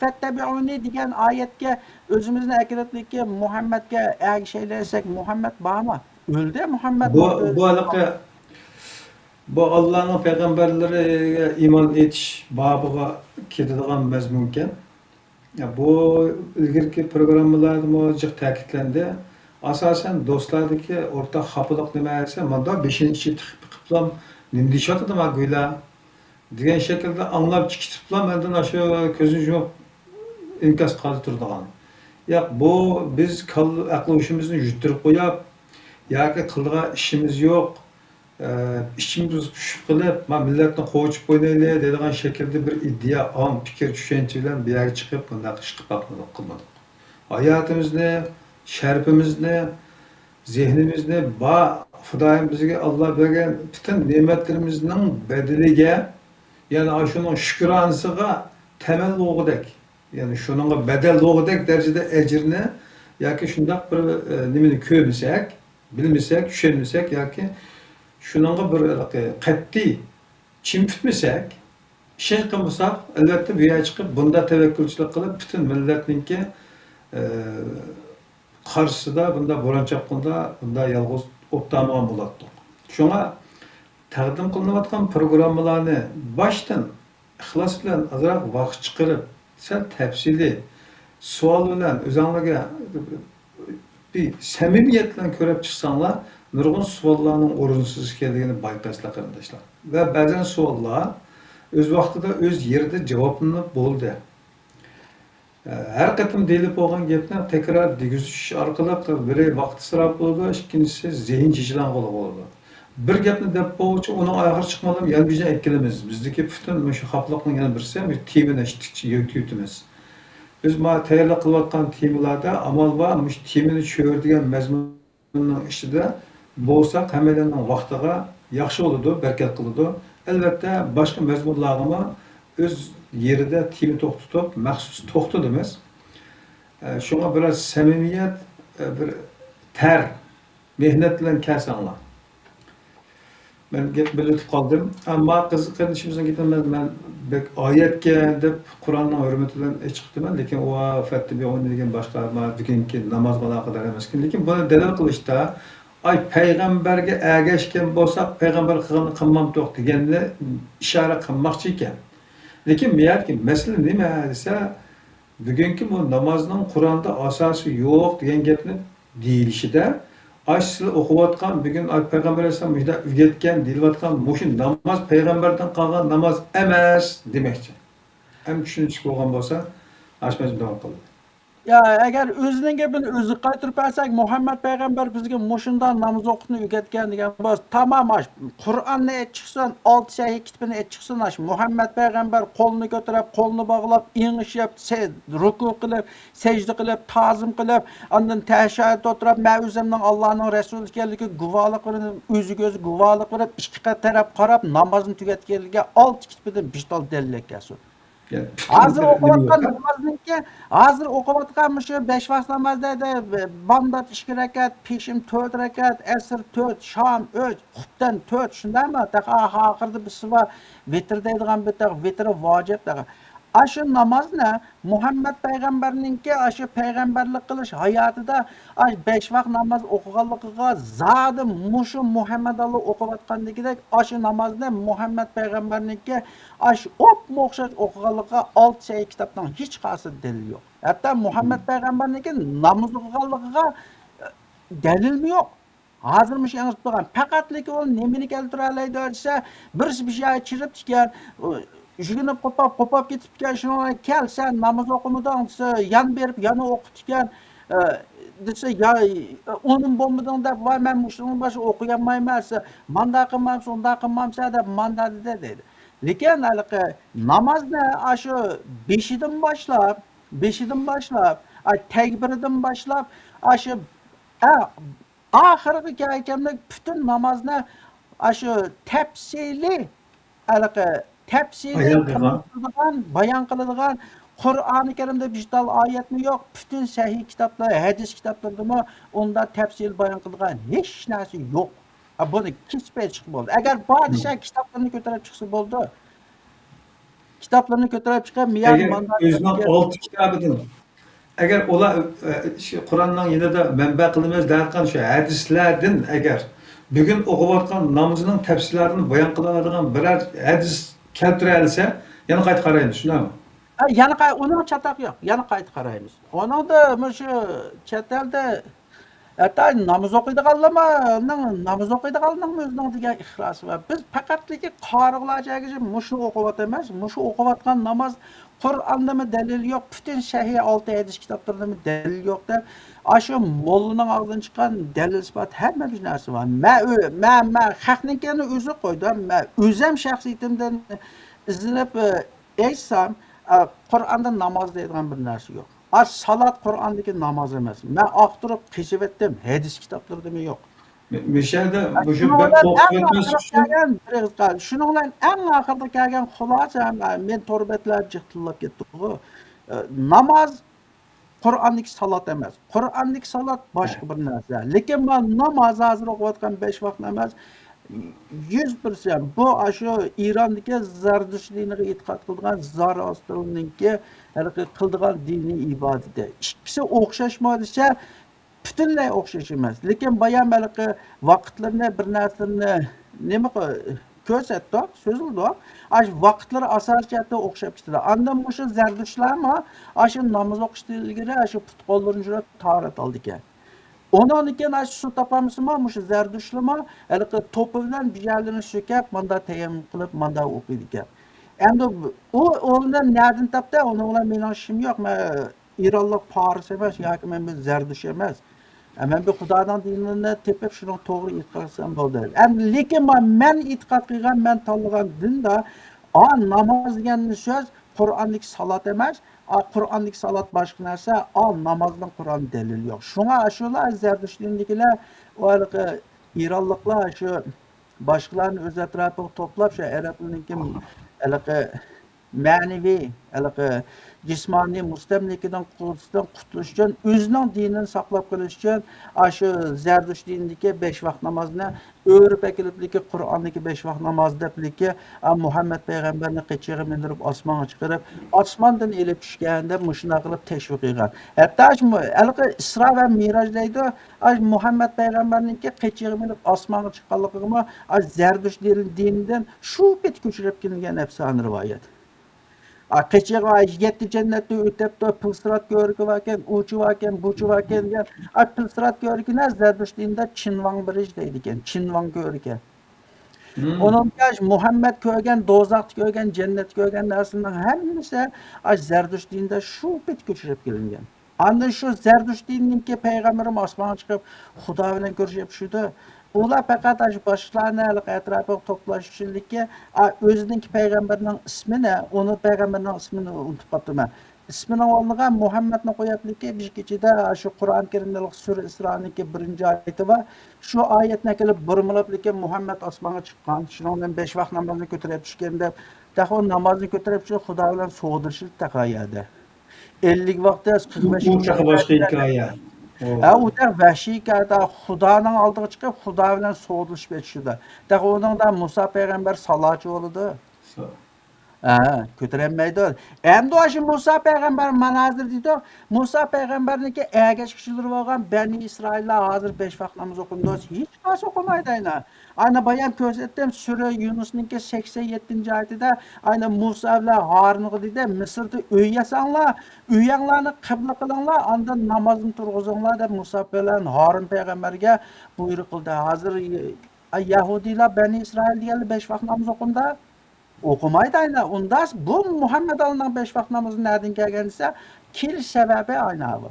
fattabi'uni degan oyatga o'zimizni akratlikka Muhammadga ergishaylarsak, Muhammad bormi? O'ldi Muhammad. Bu Allohning payg'ambarlariga iymon etish bobiga ketadigan mazmunkan. Bu ilgirki programmalarda mo'jiz ta'kidlandi. Asosan do'stlardagi o'rtaq xafalık nima esa, manda 5-chi qiblam nima deyishadi ma go'yla degan shaklda anglab chiqiblar, mendan shu ko'zni yumib inkas qilib turadigan. Yo'q, bu biz aql o'shimizni yuttirib qo'yib, yoki qilgan ishimiz yo'q, ishimiz tushib qilib, millatni qo'chib qo'yaylik deydigan shaklda bir iddia, fikr, tushuncha bilan bu yerga chiqib bunday qilib qilmadik. Hayotimizni, sharafimizni, zehnimizni Xudoyim bizga Alloh bergan butun ne'matlarimizning bedeliga, ya'ni şunun shukronasiga temel o'g'idek, ya'ni shuningga bedel o'g'idek darajada ajrni yoki shundoq bir nimani ko'rmasak, bilmasak, tushunmasak yoki shuningga bir qat'iy chimfitmasak, ishonch qilmasak, albatta bu yerga chiqib bunda tavakkulchilik qilib butun millatningki qarshisida bunda bo'ron chaqqanda bunda yolg'iz o'tamagan bo'ladi. Shunga taqdim qilinayotgan programmalarni boshdan ixlos bilan ozroq vaqt chiqarib, sal tafsiliy savol bilan o'zingizga bir samimiyat bilan ko'rib chiqsanglar, nurg'un savollarning o'rinsiz ekanligini bayqaysizlar qarindoshlar. Va ba'zan savollar o'z vaqtida o'z yerida javoblanib bo'ldi. Her qatim deyilib bo'lgan gapni takror degizish orqali biri vaqt isrof bo'ladi, ikkinchisi zihin chijlanqili bo'ladi. Bir gapni deb bo'yicha uni oxiri chiqmadan yana bir ikkalamiz. Bizdagi butun shu xavfliqning yana birisi temani yutimiz. Biz mana tayyorlab qilayotgan temalarda amal va mush temani cho'rdigan mazmunning ichida bo'lsak, hammalarning vaqtiga yaxshi bo'ladi, barakat qiladi. Albatta boshqa mazmunlarga o'z yerida temi to'xtatib, maxsus to'xtadimiz. Shunga biraz samimiyat, bir ter, mehnat bilan kelsanglar. Ben gap belirtib qoldim. Ammo qiziqqan ishimizdan ketaman. Men oyatga deb Qur'onning hurmatidan chiqdiman, lekin u fatni bir o'yni degan boshqa bugungi namozga aloqador emas. Lekin buni dalil qilishda ay payg'ambarga ergashgan bo'lsak, payg'ambar qilmam to'q deganni ishora qilmoqchi ekan. Lekin meyerki mesele nima desa, bugungi bu namozning Qur'onda asosi yo'q degan gapni deyilishida Aslında okuvatkan bugün Peygamber Aleyhisselam müjde üretken, dilvatkan, muşun namaz peygamberden kalkan namaz emez demekçi. Hem düşüncük olgan bolsa, açmacım devam kıldı. Ya eğer özünün gapini özü qaytırıp alsak, Muhammed Peygamber bizge muşundan namaz okutunu üretken degan bo'lsa, tamam aş. Kur'an'ı et çıksın, 6 sahih kitibini et çıksın aş. Muhammed Peygamber kolunu götürüp, kolunu bağlap, inişip, ruku kılıp, secde kılıp, tazım kılıp, ondan teşahhüd oturup, mevzemden Allah'ın Resulü ekanligi guvohlik verip, özü gözü guvohlik verip, ikki taraf qarab, namazını tügetkenligi 6 kitibiden 5 tal delil kelsin. Yani, Hazır okuvatkan namazniki, hazır okuvatkan şu 5 vaqt namazda bandat 2 rakat, peşim 4 rakat, asr 4, şam 3, xutdan 4, shunday mı? Ahirda birisi var, vitr deydigan bitta, vitr vojib degan. Aşı namaz ne? Muhammed Peygamberninki aşı peygamberlik kılış hayatında 5 vaqt namaz okuganlıqıga zadı muşu Muhammed Allah okuvatqandagidek aşı namaz ne? Muhammed Peygamberninki aşı o'xshash okuganlıqqa 6 sahih kitapdan hiç qaysi delil yo'q. Hatta Muhammed Peygamberninki namaz okuganlıqıga delil yo'q. Hazırmış yanlış bo'lgan. Faqatlik o nemini keltiroladi desa, bir şey chirib chiqar, Jigini kopap ketip gel, şuna kel sen namaz okumudan yan berip yana okutken dese ya onun bombadan da var ben muşluğun başı okuyamaymarsa manda kılmam sonda kılmamsa da manda dedi. Lekin namaz ne aşı 5'den başlap tekbirden başlap aşı ahirgi kelganda bütün namaz ne aşı tepsili tepsili bayan kılıngan Kur'an-ı Kerim'de bir dal ayet mi yok? Bütün sahih kitaplar, hadis kitaplarında mı onda tepsil bayan kılıngan hiç narsa yok. Bunu kesmeye çıkıp oldu. Eğer padişah kitaplarını götürüp çıksa oldu. Kitaplarını götürüp çıkıp miyan mandat... Özünün 6 kitabıdır. Eğer ola Kur'an'dan yine de menba kılınmaz derken şu hadislerden eğer bugün okuvatkan namazının tepsilerini bayan kılınadığın birer hadis keltirelse yana qayta qaraymiz, shundaymi? Yana onun çatak yok. Yana qayta qaraymiz. Onun da şu chet-elda hatta namaz o'qiydiganlarning o'zining degan ixlosi bor. Biz faqatligi qoriqlarga mushu o'qiyot emas, mushu o'qiyotgan namoz Qur'onda dalil yo'q, butun sahih 6 hadis kitoblarida dalil yo'q deb, ashu mollaning og'zidan chiqqan dalil isbot hamma bir narsa bor. Men haqnikini o'zi qo'ydim. Men o'zim shaxsiyatimdan izlab aytsam, Qur'onda namoz deydigan bir narsa yo'q. Salat Qur'ondagi namoz emas. Men aqtirib qishib etdim, hadis kitoblarida yo'q. Mishada bu Shuni bilan eng oxirida kelgan xulosa men to'rbetlar jiqtillab ketdi. Namoz Qur'ondagi salat emas. Qur'ondagi salat boshqa bir narsa. Lekin men namoz hozir o'qiyotgan 5 vaqt namoz 100% bu aşu İran'daki Zardüşt diniga e'tiqod qilgan Zoroastrninki qildigan diniy ibodati. İkisi o'xshashmi desa, butunlay o'xshash emas. Lekin bayan balqi vaqtlarni bir narsani nima ko'rsatdi, so'zildi. Aş vaqtlari asosiyatda o'xshab ketadi. Andan mushu zardushtlarmi, aşı namoz o'qishdan ilgari aşı put qo'llarini jurab tahorat oldi ekan. Ondan keyin aşı shu topamizmi, mushu zardushtlarmi, haligi to'pi bilan bijallarini so'kab, manda tayammum qilib, manda o'qiydi ekan. Endi u o'rnidan nerdan topdi? Uni bilan mening ishim yo'q. Men İranlık Paris emas yoki men bir zardush emas. Men bir Xudoning dinini tepib shuni to'g'ri e'tiqod qilsam bo'ldi. Lekin men e'tiqod qilgan, men tanlagan dinda namoz degan so'z Qur'onlik salat emas. Qur'onlik salat boshqa narsa, namozning Qur'on dalili yo'q. Shunga shular zardush dindagilar, İranlıklar shu boshqalarni o'z atrofiga to'plab shu arablarning ma'naviy jismoniy mustamlikadan qutulish uchun o'zining dinini saqlab qolish uchun shu zardush dinidagi 5 vaqt namozni o'rib akilipligi Qur'ondagi 5 vaqt namoz depligi Muhammad payg'ambarni qichig'i mindirib osmonga chiqarib osmondan elib tushganda mushuna qilib tashviq qilgan. Hatto Isro va Miroj deydi, Muhammad payg'ambarniki qichig'i minib osmonga chiqqanligimi zardush dinidan shu bet ko'chirib kelingan afsona rivoyat. Keçiğe 7 cennette ötepte pılsırat görgüvaken, uçuvaken, buçuvaken diyen pılsırat görgüne zerdüştüğünde Çinvan biriş deydiken, Çinvan görgen. Onun yaş Muhammed görgen, dozakt görgen, cennet görgen dersinden hemisi zerdüştüğünde şu bit göçürüp gelingen. Andan şu zerdüştüğünün ki peygamberim asmana çıkıp Xudo bilan görüşüp şuydu. Ular faqat boshlarni atrofiga to'plash uchunlikka o'zining payg'ambarining ismini, uni payg'ambarning ismini unutib qolibman. Ismini o'rniga Muhammadni qo'yaplikka bir kechida shu Qur'on Karimdagi sura Isro'niki 1-oyati va shu oyatni kelib burmilablikka Muhammad osmonga chiqqan, shundan 5 vaqt namozni ko'tarib tushganda, daho namozni ko'tarib tushib Xudo bilan so'g'dirishib taqoyadi. 50 vaqtda 45 boshqa hikoya. U da vahshiy karda Xudoning oldiga chiqib, Xudo bilan so'zlashib ketishdi. Onun da Musa payg'ambar salochi bo'ldi. Ko'tarilmaydi. Endi shu Musa payg'ambar manazir deydi. Musa payg'ambarniki ergash kishilar bo'lgan Bani Isroillar hozir 5 vaqt namoz o'qindi. Hech qas o'qimaydi aynan. Ayni bayan ko'rsatdim sura Yunusniki 87-oyatida ayni Musa bilan Harunga deydi, Misrda uy yasanglar, uyinglarni qibla qilinglar, ondan namozni turg'izinglar deb Musa bilan Harun payg'ambarga buyruq qildi. Hozir Yahudiylar Bani Isroil deganlar 5 vaqt namoz o'qindi. Okumaydı aynen. Ondan bu Muhammed alınan 5 vaqt namazı nereden gelgen ise keliş sebebi aynı abi.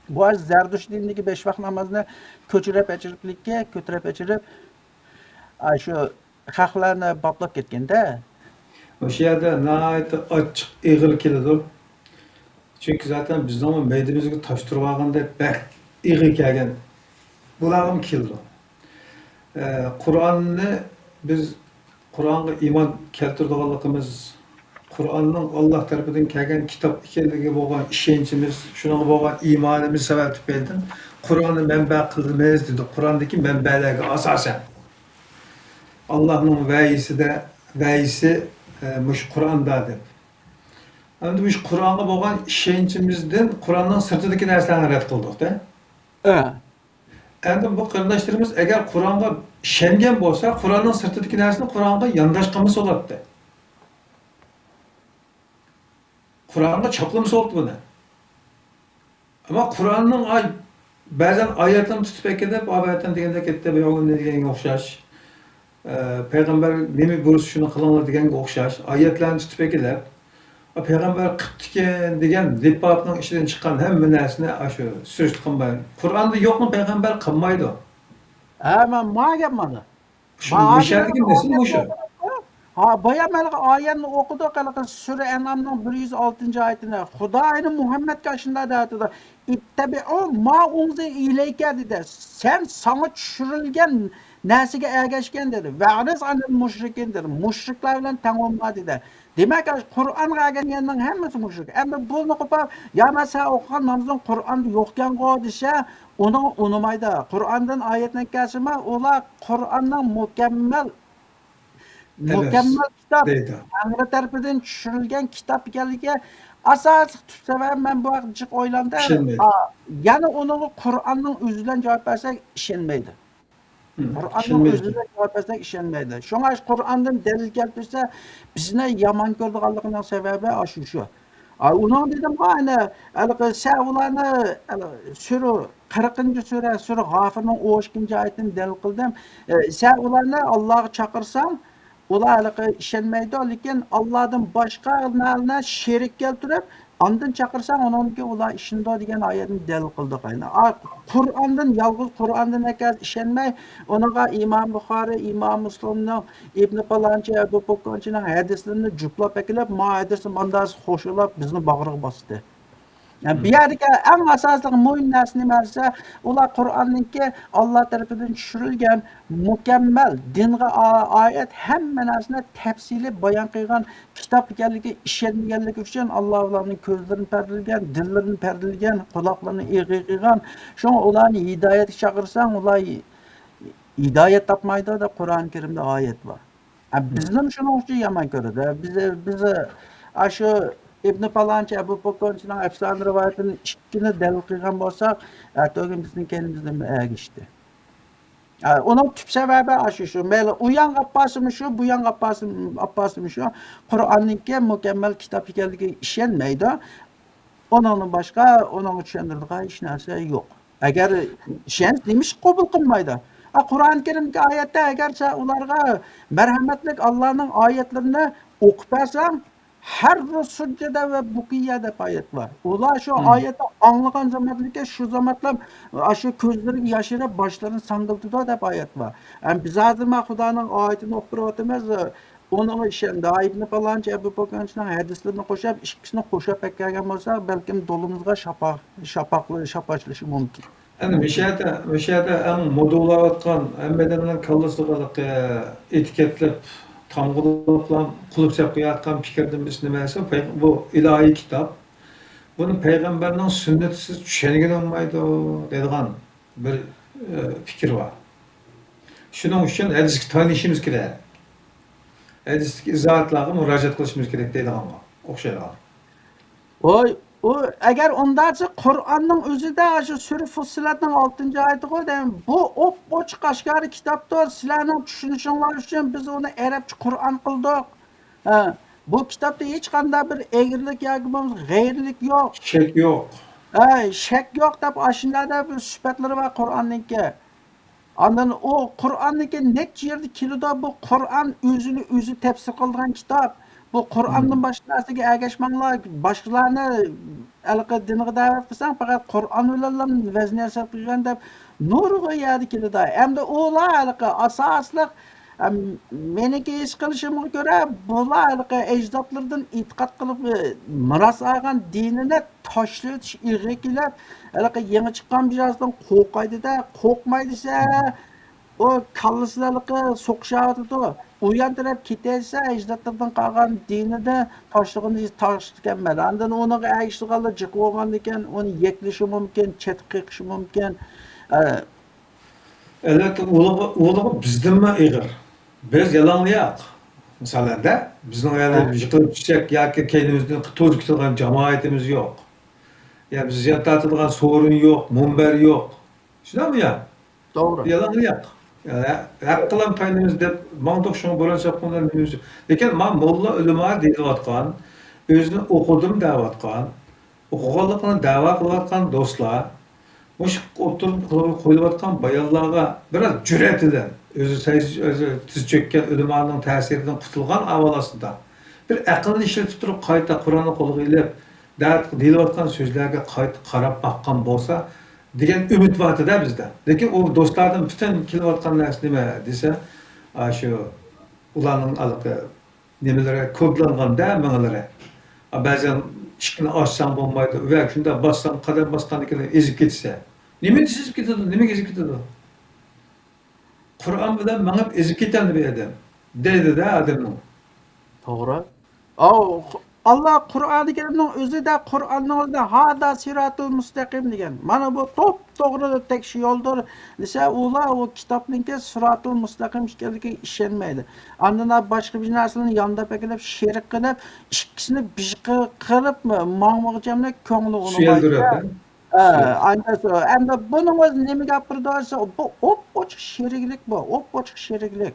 Bu Zerduş dinindeki 5 vaqt namazını köçürüp geçirip şu xalqlarni boplab ketganda o'sha yerda nihoyatda ochiq ig'il keladi. Chunki zaten bizning maydimizga tosh turib olganda bak ig'il kelgan. Bular ham keldi. Qur'onni biz Qur'onga iymon keltirganligimiz, Qur'onning Alloh tarafidan kelgan kitob ekanligiga bo'lgan ishonchimiz, shunga bo'lgan iymonimiz sabab tufayli Qur'onni manba qilamiz dedi. Qur'ondagi manbalarga asosan Allohning vahiysi mush Qur'onda deb. Endi mush Qur'onga bo'lgan ishonchimizdan Qur'onning sirtidagi narsalarni rad qildik-da. Endi bu qarindoshlarimiz agar Qur'onga ishongan bo'lsa, Qur'onning sirtidagi narsani Qur'onga yondashqimiz bo'ladi. Qur'onga choplamiz bo'ldi buni. Ammo Qur'onning ba'zan oyatlarni tutib kelib, oyatdan deganda ketdi, bu yo'g'in deganga o'xshash. Payg'ambar nima bo'lsa shuni qilinglar deganga o'xshash. Oyatlarni tutib kelib, payg'ambar qilibdikan degan dipotning ishidan chiqqan hamma narsani shu surish qilmaydi. Qur'onda yo'qni payg'ambar qilmaydi. Men ma'gapmadi. Shu mishadagi narsa o'sha. Bayan mana oyatni o'qidik, sura An'amning 106-oyatini. Xudo ayni Muhammadga shunday deydi: "Ittabi'u ma unzila ilayka" dedi. Sen sana tushirilgan narsaga ergashgan dedi. Va'riz anil mushrikin dedi. Mushriklar bilan teng bo'lma dedi. Demak, Qur'onga erganganning hammasi mushrik. Endi buni qo'pab, "Ya men sen o'qigan namozning Qur'onda yo'qkan-ku" desa, uni unumaydi. Qur'ondan oyatni kasima, ular Qur'onning mukammal kitob, Tangri tarafidan tushirilgan kitob ekanligiga asosiy sabab men bu jiq o'ylamda, yana uni Qur'onning o'zidan javob bersak ishonmaydi. Qur'onning İşinmeydi. o'zida javob bersak ishonmaydi. Shunga Qur'ondan dalil keltirsa, bizni yomon ko'rdiganligining sababi shu. Uning dedim ana ularni sura 40 sura sura G'ofirning 12 oyatini dalil qildim. Sen ularni Allohga chaqirsang, ular ishonmaydi, lekin Allohdan boshqa narsa sherik keltirib, ondan chaqirsang, uningki ular ishonadi degan oyatni dalil qildik. Qur'ondan yolg'iz Qur'ondan ekan ishonmay, unaga Imom Buxoriy, Imom Muslimning, Ibn Palonchi, Abu Bakirning hadislarini juplab kelib, ma hadisni mandas qo'shilib bizni bag'riga bosdi. Yani bir yerdeki en asaslı muhim narsa nimasi, ular Qur'onniki Alloh tarafidan tushirilgan mukammal dinga oid hamma narsani tafsili bayon qilgan kitob ekanligi ishonmaganligi uchun Alloh ularning ko'zlarini pardalagan, dillarini pardalagan, quloqlarini ig'i qilgan. Shunga ularni hidoyatga chaqirsang, ular hidoyat topmaydi deb Qur'oni Karimda oyat bor. Bizning shuning uchun yomon ko'radi. Bizi shu İbn Palonchi, Abu Bakirning afsona rivoyatini ikkini dalil qilgan bo'lsak, to'g'ri bizning kendimizdan ergishdi. Onun tüp sebebi şu. Mayli u yan Abbosimi shu, bu yan Abbosimi shu. Qur'onninki mukammal kitob ekanligiga ishonmaydi. Ondan boshqa uning tushuntiradigan hech narsa yo'q. Agar ishonsa nima ish qabul qilmaydi? Qur'oni Karimdagi oyatda agar sen ularga marhamatlik Allohning oyatlarini o'qib bersang, her sujjada ve bukiya deb oyat var. Ular şu oyatni anglagan zamonda şu zamonlar shu ko'zlariga yashirib boshlarini sangiltidi deb oyat var. Biz hozir Xudoning oyatini o'qib o'tamiz. Onun ishonda Ibn Palonchi, Abu Bakirning hadislarini qo'shib, ikkisini qo'shib kelgan bo'lsa, balkim do'limizga shapachilishi mumkin. Yani Mishada en modulayotgan, hammadan kallasıgalık etiketlep, tamgılıkla kılıp yapıyatkan fikirden biz nimesi, bu ilahi kitap. Bunu peygamberinin sünnetsiz düşengen olmaydı dediğen bir fikir var. Şunun için hadislik tanışımız gerek. Hadislik izahatlarına müracaat kılışımız gerek dedi ama. Okşayalım. O eğer ondarca Qur'onning o'zida shu Sura Fussilatning 6-oyati qo'ydim. Bu ochiq oshkora kitobdir. Sizlarning tushunishinglar uchun biz uni arabcha Qur'on qildik. Bu kitobda hech qanday bir egrilik yoki g'ayrilik yo'q. Şek yok. Shak yo'q deb ashunday bir sifatlari bor Qur'onniki. Ondan o Qur'onniki necha yerda keladi, bu Qur'on o'zini o'zi tafsir qilgan kitob. Bu Qur'ondan boshqa narsaga ergashmanglar, boshqalarni dinga da'vat qilsang, faqat Qur'on bilan vazniyat qilgan deb nurg'a yerda keladi. Hamda ular asosliq meniki his qilishimga ko'ra, bular ajdodlardan e'tiqod qilib miros olgan dinini tashlatish ig'i kelib, yangi chiqqan birasidan qo'rqaydida, qo'rqmaydisa, o kallasizlarga so'qishyapti. U yan taraf ketsa, ajdodlardan qolgan dinida tashlag'ini tashlagan. Andan uni ayishtirganlar jiqib olgan ekan, uni yeklashi mumkin, chetib qiqishi mumkin. Evet, uluğu bizden mi iğir? Biz yalanlayak. Mesela da bizim yani yıkılıp düşecek ya ki kendimizden toz tutulan cemaatimiz yok. Ya biz yatatılgan sorun yok, mumber yok. Şuna mı ya? Doğru. Yalanlayak. Yani hep kılan payımız da mantık şunu bulan çapınlar mümkün. Lekin man molla ulema deyilatkan, özünü okudum davatkan, okuganlıkını dava kılatkan dostlar, muş oturup koyulatkan bayanlarga biraz cüret eden, özü tiz çökken ulemanın tesirinden kutulgan avalasında bir akıllı işle tuturup kayıta Kur'an'ı kolu ilip deyilatkan sözlerge kayıt karab bakkan bolsa degan ümit var da bizde. Lekin o dostlardan bütün kelayotgan narsa nima desa, shu ularning nimalari kodlanganda mengalari. Ba'zan ishni ochsam bo'lmaydi va shunda bossam, qadam bosgandan keyin ezib ketsa. Nima ezib ketadi? Nimaga ezib ketadi? Qur'on bilan mangib ezib ketadi bu odam. Deydi-da odamning. To'g'ri. Allah Qur'oni Karimning o'zida Qur'onning o'zida hada siratul mustaqim degan. Mana bu to'g'ri tek yo'ldir desa, ular o kitobningki siratul mustaqim ekanligiga ishonmaydi. Andan boshqa bir narsalarni yonda pakilib, sherik qilib, ikkisini bijqi qilib, ma'mug'jamlik ko'ngli uni. Aynan shu. Endi buning o'zi nima gapirdi? Bu op-ochiq sheriklik bu, op-ochiq sheriklik.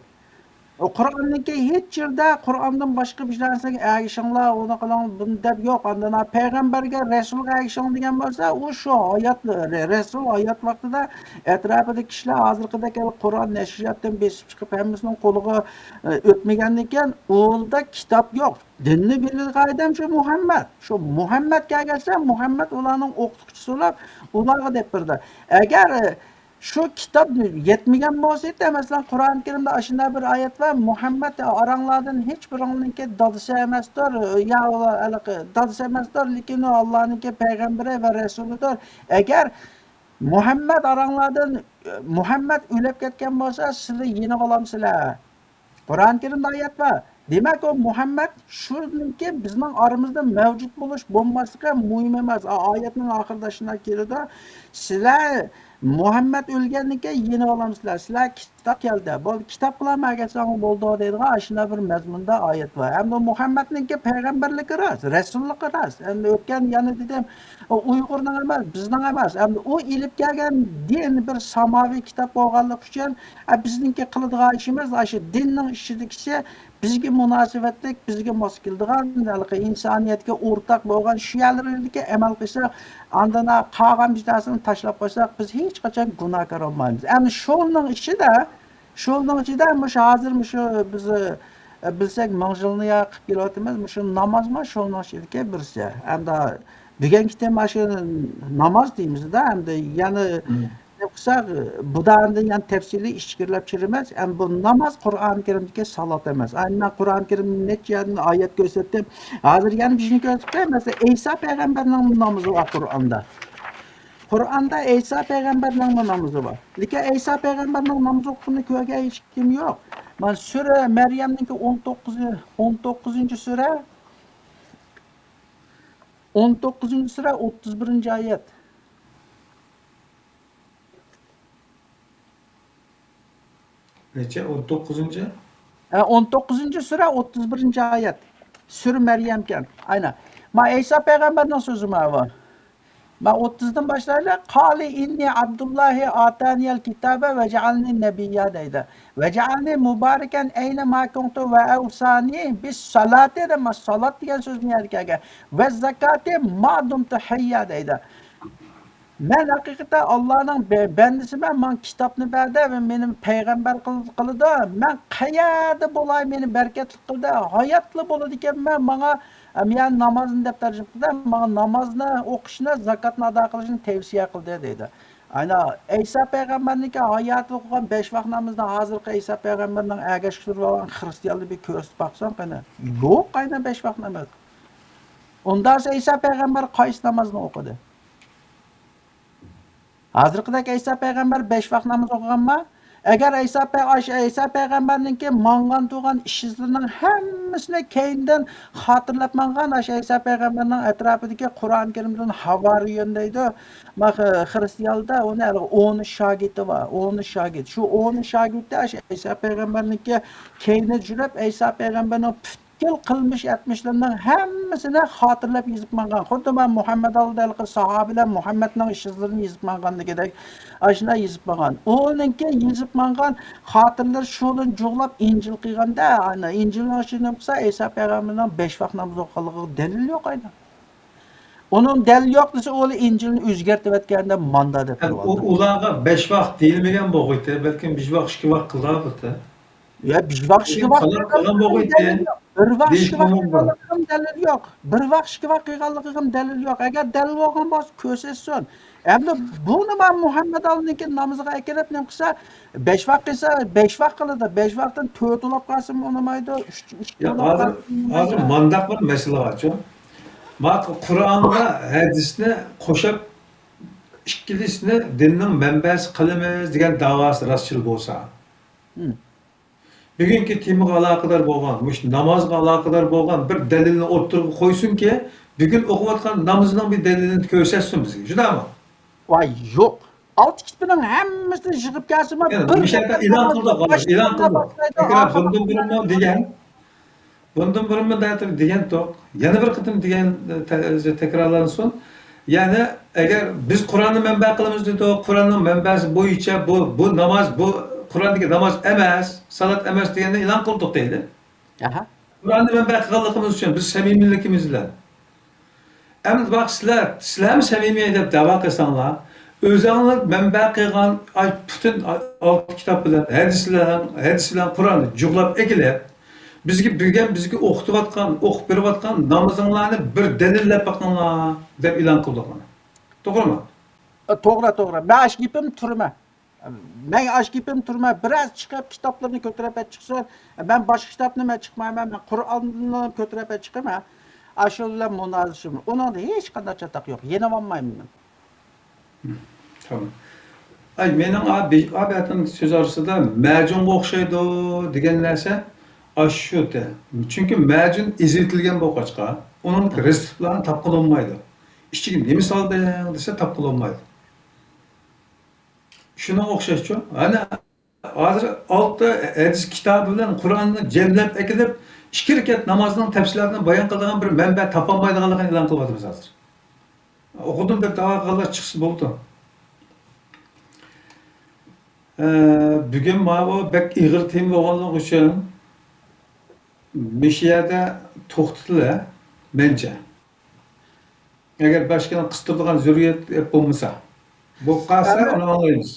Qur'onniki hech yerda Qur'ondan boshqa bir narsaga ergishinglar, uni qiling, buni deb yo'q. Andan payg'ambarga, rasulga ergishing degan bo'lsa, u shu oyat, rasul oyat vaqtida atrofidagi kishilar hozirgidek Qur'on nashriyotdan besib chiqib hammasining qo'liga o'tmagandan keyin o'lda kitob yo'q. Dinni bilgan odam shu Muhammad. Shu Muhammadga kelsa, Muhammad ularning o'qituvchisi bo'lib, ularga deb berdi. Agar shu kitob yetmagan bo'lsa, masalan, Qur'oni Karimda shunday bir oyat var, Muhammad aranglardan hech biriniki dadisi emasdir, ya dadisi emasdir, lekin u Allohniki payg'ambari va rasulidir. Agar Muhammad aranglardan Muhammad o'lib ketgan bo'lsa, sizlar yeni olamsizlar. Qur'oni Karimda oyat var. Demak, o Muhammad shuniki bizning oramizda mavjud bo'lish bo'lmasligi muhim emas. Oyatning oxirida shunday keladi. Sizlar Muhammad o'lgandan keyin yeni olamsizlar. Sizlar kitob keldi. Bu kitob bilan margasangiz bo'ldi deydigan shunday bir mazmunda oyat bor. Hamda Muhammadningki payg'ambarligi rost, rasulligi rost. Endi o'tgan yana dedim, Uyg'urning emas, bizning emas. Endi u ilib kelgan din bir samoviy kitob bo'lganligi uchun bizningki qiladigan ishimiz shu dinning ishidagi bizga munosabatlik, bizga mos keladigan, insoniyatga o'rtaq bo'lgan shu yerlarga amal qilsak, andan qolgan bitasini tashlab qo'ysak, biz hech qachon gunohkor olmaymiz. Endi sho'ning ichida hozir shu biz bilsak, mang'ilni qilib kelyapmiz, shu namozmi sho'ning ichidagi birisi. Endi bugungi tema shu namoz deymizda, endi yana qilsak, bu da endi yana tafsiliy ishkirlab chirmas. Endi bu namoz Qur'oni Karimdagi salat emas. Aynan Qur'oni Karimning necha oyat ko'rsatdim. Hozir yana bizni ko'rsatdi. Masalan, Isa payg'ambarning namozi bor Qur'onda. Qur'onda Isa payg'ambarning namozi bor. Lekin Isa payg'ambarning namozi o'qishini ko'rgan hech kim yo'q. Mana sura Maryamning 19-sura 19-sura 31-oyat. 19. 19-sura 31-oyat. Sura Maryamkan. Aynan. Ma İsa payg'ambarning so'zi var. Ma 30dan boshlaylik. Qali inni Abdullahi ataniyal kitaba ve ja'alni nebiyya deydi. Ve ja'alni mubarakan ayna ma kuntu ve awsani bis salati de salat degan so'zni yerga ve zakati ma dumtu hayya deydi. Men haqiqatan Allohning bandisiman, men kitobni berdi va meni payg'ambar qildi. Men qayerda bo'lay, meni barakatli qildi, hayotli bo'ladi ekanman. Men namozni deb tarjima qildim. Men namozni o'qishni, zakotni ado qilishni tavsiya qildi deydi. Aynan Isa payg'ambarning hayoti o'qigan 5 vaqt namozni hozirgi Isa payg'ambarning ergashtirib olgan xristianlikni bir ko'rsatib baqsam qani. Yo'q, aynan 5 vaqt namoz. Undan sonra Isa payg'ambar qaysi namozni o'qidi? Hozirgidek İsa payg'ambar 5 vaqt namoz o'qiganmi? Agar İsa payg'ambarningki mangan turgan ishlarning hammasini keyindan xotirlab mangan İsa payg'ambarning atrofidagi Qur'oni Karimdan havoriyun deydi. Xristianlarda uni 10 shogirdi bor, 10 shogird. Shu 10 shogirdda İsa payg'ambarningki keyini jurab İsa payg'ambarning qilmish etmishlarning hammasini xotirlab yozib mangan. Xuddi men Muhammad aldalqi sahobalar Muhammadning ishlarini yozib manganligidek ashuna yozib mangan. O'ninki yozib mangan xotirlar shundan jo'g'lab Injil qilganda, ana Injilning ishini bo'lsa İsa payg'ambarning 5 vaqt namoz o'qiganligi dalil yo'q aynan. Onun dalil yo'q desa, u Injilni o'zgartirib etganda manda deb qo'yadi. Ularga 5 vaqt deyilmagan bo'g'iydi, balki 5 vaqt 2 vaqt qiladi. Ya 5 vaqt 2 vaqt qilgan bo'g'iydi. Bir vaqt 2 vaqt qilganligim dalil yo'q. Bir vaqt 2 vaqt qilganligim dalil yo'q. Agar dalil bo'lgan bo'lsa ko'rsatsin. Endi buni men Muhammad Alining namoziga akirib nima qilsa 5 vaqt qilsa 5 vaqt qiladi. 5 vaqtdan 4 ulab qolsin unmaydi. 3 hozir mandaq bir masala bor-ku. Bak Qur'onda hadisni qo'shib ikkilisini dinning manbasi qilamiz degan da'vosi rostchil bo'lsa. Bugungi temaga aloqador bo'lgan, mush namozga aloqador bo'lgan bir dalilni o'tirib qo'ysinki, bugun o'qiyotgan namozning bir dalilini ko'rsatsin bizga. Shundaymi? Voy, yo'q. Alt kitobning hammasini yig'ib kelsinmi? Bir shaklda e'lon qildi. Bundan burunmi degan to'q. Yana bir qitim degan takrorlansin. Yani eğer biz Kur'an'ı menba kılımız dedi, Kur'an'ın menbası boyunca bu namaz, bu Kur'an'daki namaz emas, salat emas degende ilan kıldık deydi. Aha. Kur'an'ı menba kıldıkımız için biz samimiyetimiz bilen. Endi bak sizler mi samimiy deb da'vo qilsanglar, o'zinglar manba qilgan butun olti kitob bilan hadis bilan Qur'onni jug'lab egilib, bizga o'qib berayotgan namozinglarni bir dalillab boqinglar deb e'lon qildik mana. To'g'rimi? To'g'ri. Men ashkipim turma. Men ashkipim turma. Biraz chiqib kitoblarni ko'tarib chiqsin. Men boshqa kitob nima chiqmayman. Men Qur'onni ko'tarib chiqaman. Ashullar munozishim. Uning hech qanday chataq yo'q. Yenolmayman. Tamam. Ay, mening abiyatim söz arasida majunga o'xshaydi degan narsa shu-da. Chunki majun ezitilgan bo'lg'achqa, uning retseptlarini topib olmaydi. Ichiga nima solding desa topib olmaydi. Shunga o'xshashchu. Ana hozir 6 hadis kitobi bilan Qur'onni jamlab akilib, 2 rakat namozning tafsilarini bayon qiladigan bir manba topolmaydiganligini e'lon qilyapmiz hozir. O'qidim deb da'vo qilganlar chiqsa bo'ldi. Bugun mana bek ig'ir tema bo'lganligi uchun besh yerda to'xtatilar mencha. Agar boshqani qistiradigan zurriyat bo'lmasa, bu qasa uni anglaymiz.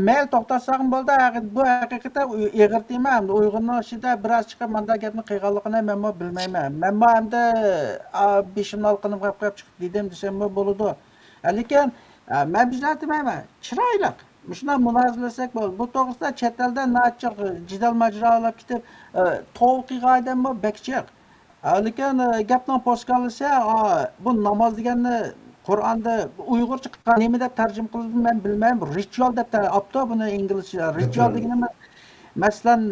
Men to'xtatsam bo'ldi. Bu haqiqatan ig'ir tema. Uyg'urning ichida biroz chiqib manda gapni qilganligini men bilmayman. Men hamda beshimni olqinib qilib chiqib dedim desam bo'ladi. Lekin men bizlar demayman. Chiroyli. Shuna munozalasak bo'ldi. Bu to'g'risida chet elda nachiq jidal majrolar ketib, to'qiga odamlar bekchiq. Lekin gapning poskalisa, bu namoz deganni Qur'onda Uyg'urcha nima deb tarjima qildim men bilmayman. Ritual deb topdi buni inglizcha. Ritual degani masalan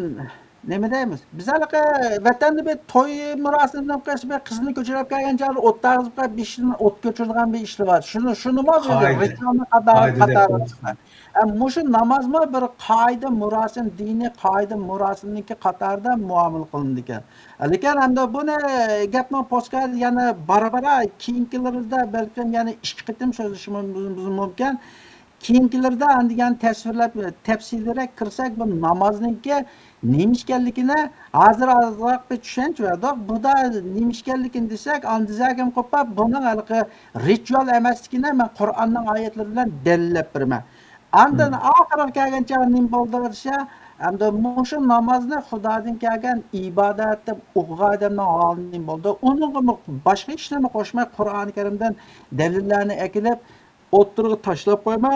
nima deymiz? Biz haliqa vatanda bir to'y murosimidan qilib qizni ko'chirib kelgan joyda o't tag'izib qo'yib beshini o't ko'chiradigan bir ishlar bor. Shuni ritualni qatori. Mushu namozmi bir qoida murosim, diniy qoida murosimniki qatorida muomala qilindi ekan. Lekin hamda buni gapning poskal yana barabara keyingilarda balkim yana 2 qitim so'zlashimiz mumkin. Keyingilarda degan tasvirlab tafsilroq kirsak bu namozniki nima ekanligini hozir ozroq bir tushunch berdik. Bu da nima ekanligini desak, andizagim qo'pab buning haliqi ritual emasligini men Qur'onning oyatlari bilan dalillab beraman. Andan oxiriga kelgancha nima bo'ldi desa, hamda mushu namozni Xudodan kelgan ibodat deb o'qigan odamning holining bo'ldi. Uningga boshqa ishlarni qo'shmay Qur'oni Karimdan dalillarni akilib o'ttirib tashlab qo'yma.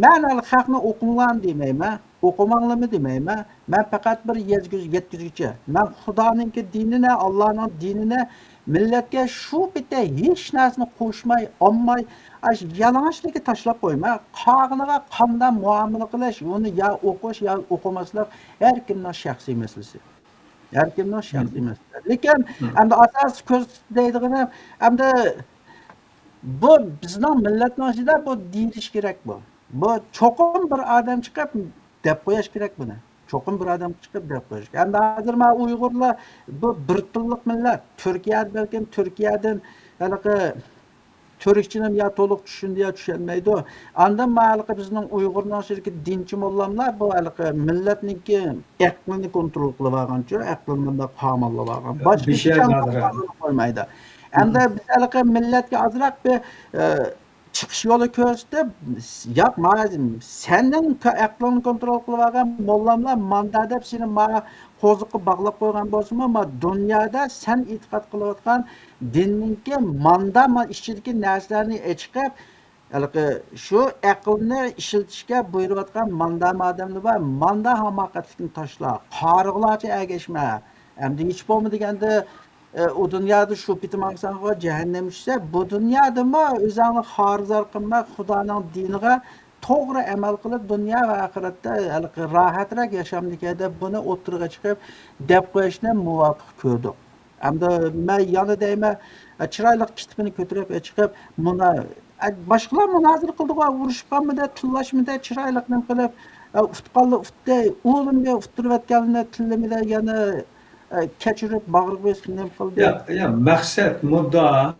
Men hali xalqni o'qinglar demayman, o'qimanglarmi demayman. Men faqat bir yetkazuvchi. Men Xudoning dinini, Allohning dinini millatga shu bitta hech narsani qo'shmay, olmay, yalang'ochligi tashlab qo'yma. Qog'iniga qanday muomala qilish, uni yo o'qish yo o'qimaslik har kimning shaxsiy masalasi. Har kimning shaxsiy masalasi. Lekin endi asos ko'z deydig'ini endi bu bizning millatning ichida bu deyish kerak bu. Bu cho'qim bir odam chiqib deb qo'yish kerak buni. Cho'qim bir odam chiqib deb qo'yish. Endi hozir men Uyg'urlar bu bir tillik millat. Turkiyadan haliqi Türkçenim ya to'liq tushundi ya tushunmaydi. Andan ma'laqi bizning Uyg'urning shirki dinchi mollamlar bu haliqi millatniki aqlini kontrol qilib olgancha, aqlini da qamallab olgan. Boshqa bir şey qo'ymaydi. Endi biz haliqi millatga ozroq bir chiqish yo'li ko'rsatib, yo'q, senden aqlini kontrol qilib olgan mollamlar manda deb seni qo'ziqqa bog'lab qo'ygan bo'lsa-mu, dunyoda sen e'tiqod qilayotgan dinninki manda ichidagi narsalarni chiqib, shu aqlni ishlatishga buyurayotgan manda odamlar bor. Manda hamoqatlikni tashla, qoriqlarcha agashma. Endi hech bo'lmaganda o dünyada şu bitmaqsan o cehennem işte bu dünyada mı özünü harzar qilma Xudoning diniga to'g'ri amal qilib dunyo va oxiratda rohatroq yashamlikda buni o'tirg'a chiqib deb qo'yishni muvofiq ko'rdik. Hamda men yana deyman chiroyli kitobini ko'tarib chiqib buni boshqalar munozir qildi va urushganmida, tullashmida chiroyli qilib ufutqonli ufutda o'limga uftirayotganini tillamida yana kechirib bag'riga bosib nima qildi? Ya maqsad, muddao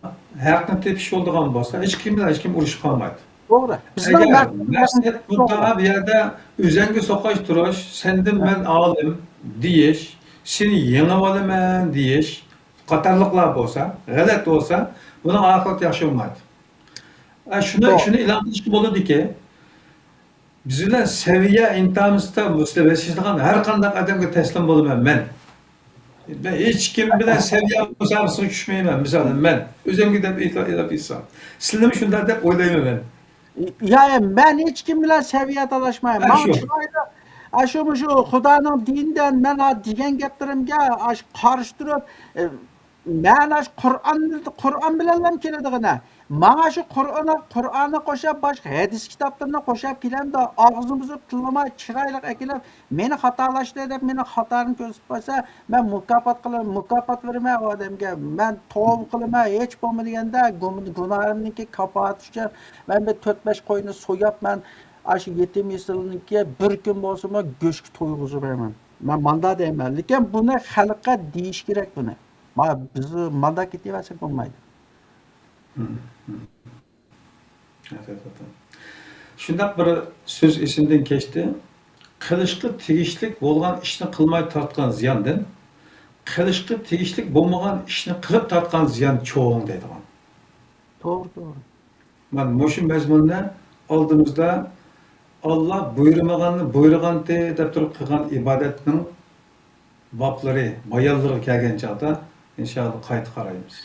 haqni tepish bo'ladigan bo'lsa, hech kim bilan hech kim urushib qolmaydi. To'g'ri. Bizning Agar maqsad maqsadimiz muddao bu yerda o'zingga so'qash turish, sendan men olim deyish, seni yengib olaman deyish qatorliqlar bo'lsa, g'alati bo'lsa, buni oxirati yaxshi bo'lmaydi. Shuni e'lon qilishga bo'ladiki, bizlar seviye intamizda muslibleşişliğin her kandak adamga teslim bo'laman men. Ben hiç kim bilan seviye musobaqasiga tushmayman. Misolan men o'zimga deb e'lab etsam. Sizlar shunday deb o'ylayman men. Ya ben hiç kim bilan seviye talashmayman. Ha, Men shu. chiroyli shu Xudoning dinidan men degan gaplarimga qarshi turib, men Qur'on bilan ham keladigan. Mana shu Qur'onni qo'shib, boshqa hadis kitoblarini qo'shib kelamda, og'zimizni tillamay chiroyli akilib, meni xatolashdi deb meni xatoimni ko'rsatib qo'ysa, men mukofot bermay odamga, men tavba qilaman, hech bo'lmaganda gunohimniki kaforat uchun men bir 4-5 qo'yni so'yib, men shu yetim yesilniki bir kun bo'lsa-mu go'sht to'yg'izib beraman. Men manda deyman, lekin buni xalqqa deyish kerak buni. Biz manda ketaversak bo'lmaydi. Shundoq bir so'z esimdan kechdi. Qilishga tegishlik bo'lgan ishni qilmay tortgan ziyondan qilishga tegishlik bo'lmagan ishni qilib tortgan ziyon cho'ng deydigan. To'g'ri. Men mushu mazmunda oldimizda Allah buyurmaganni buyurganda deb turib qilgan ibodatning boplari, bayonlari kelgan chog'da inshaalloh qayta qaraymiz.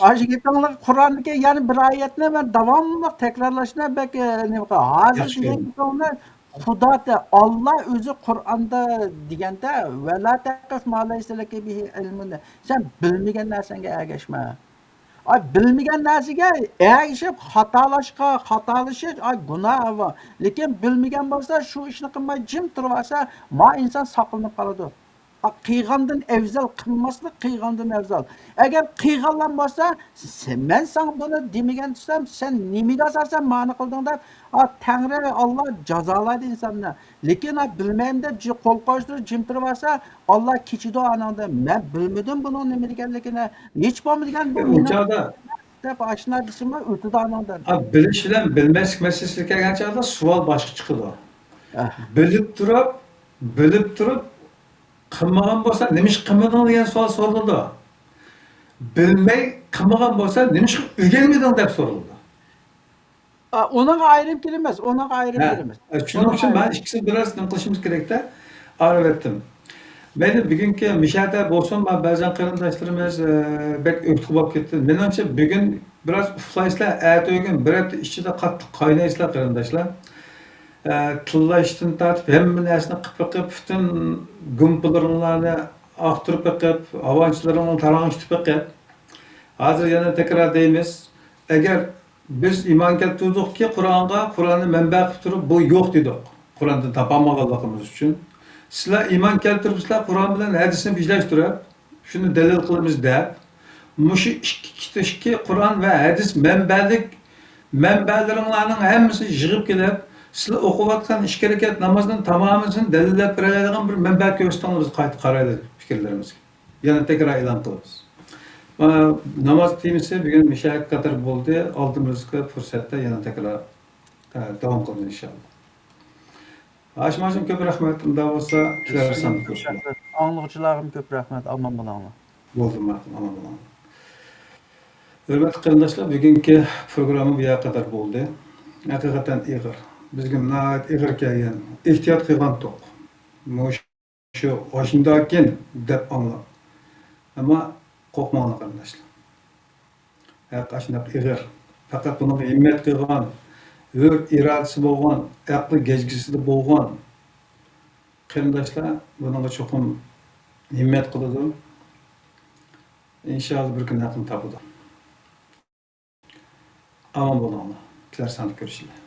Aşıklıkla Kur'an'daki yani bir ayetine ben devamlı tekrarlaşına belki ne bakar. Hazır diyen Xudo Allah özü Kur'an'da degende ve la taqif ma laysa laka bihi ilmun. Sen bilmegen narsanga ergashma. Ay bilmegen narsaga ergashib xatolashib gunoh va. Lekin bilmegen bo'lsa shu ishni qilmay jim turib olsa, ma inson saqlanib qoladi. Qiyğandan evzel qilmaslik qiyğandan evzel. Eğer qiyğanlan bo'lsa, men sana bunu demegen tutsam, sen nimaga asosan ma'ni qilding deb, Tangri Allah jazolaydi insonni. Lekin bilmayman deb qo'l qo'yishtirib jim turib olsa, Allah kechidi ananda. Men bilmadim buni nima deganligini, hech bo'lmagan bu deb ashna desimi o'tidi anandan. Bilish bilan bilmaslik masalasiga kelgan chog'da savol boshqa chiqadi. Bilib turib qilmagan bo'lsa, nima ish qilmading degan savol so'raldi. Bilmay qilmagan bo'lsa, nima ish o'rganmading deb so'raldi. Onun ayrım kelimesi, onun ayrım kelimesi. Shuning uchun men ikkisini biroz nim qilishimiz kerakda arab etdim. Meni bugungi mishada bo'lsin, men ba'zan qarindoshlarimiz bek o'tib bo'lib ketdi. Menimcha bugun biroz uxlaysizlar, ertaga bir hafta ichida qattiq qaynaysizlar qarindoshlar. Tillashdan tortib hamma narsani qilib butun gumpalaringlarni aqtirib qilib, avonchilaringni tarang'ishtirib qilib. Hozir yana takror deymiz, agar biz iymon keltirdikki Qur'onni manba qilib turib, bu yo'q dedik. Qur'ondan topolmaganligimiz uchun. Sizlar iymon keltiribsizlar, Qur'on bilan hadisni birlashtirib, shuni dalil qilamiz deb, mushu ikki Qur'on va hadis manbalaringlarning hammasini yig'ib kelib, sizlar o'qiyotgan ish harakat namozning tamomisini dalillab beradigan bir manba ko'rsatamiz, qayta qaraylik fikrlarimizga. Yana takror e'lon qilamiz. Namoz temisi bugun mishak qadar bo'ldi. Oldimizga fursatda yana takror davom qilamiz inshaalloh. Hashimashim ko'p rahmat. Unda bo'lsa, kilarsan ko'rishamiz. Anlıqçılarım ko'p rahmat. Aman bo'linglar. Bo'ldi, aman bo'linglar. Hurmatli qarindoshlar, bugungi programma bu yerga qadar bo'ldi. Haqiqatan ig'ir. Bizga nihoyat ig'ir kelgan, ehtiyot qilgan to'q. Shu oshindokin deb anglab. Ammo qo'rqmanglar qarindoshlar. Shunday ig'ir. Faqat buni himmat qilgan, hur irodasi bo'lgan, aqli gejgisida bo'lgan qarindoshlar bunga cho'qim himmat qiladi. İnşallah bir kun aql topadi. Aman bo'linglar. Sizlar sani ko'rishinglar.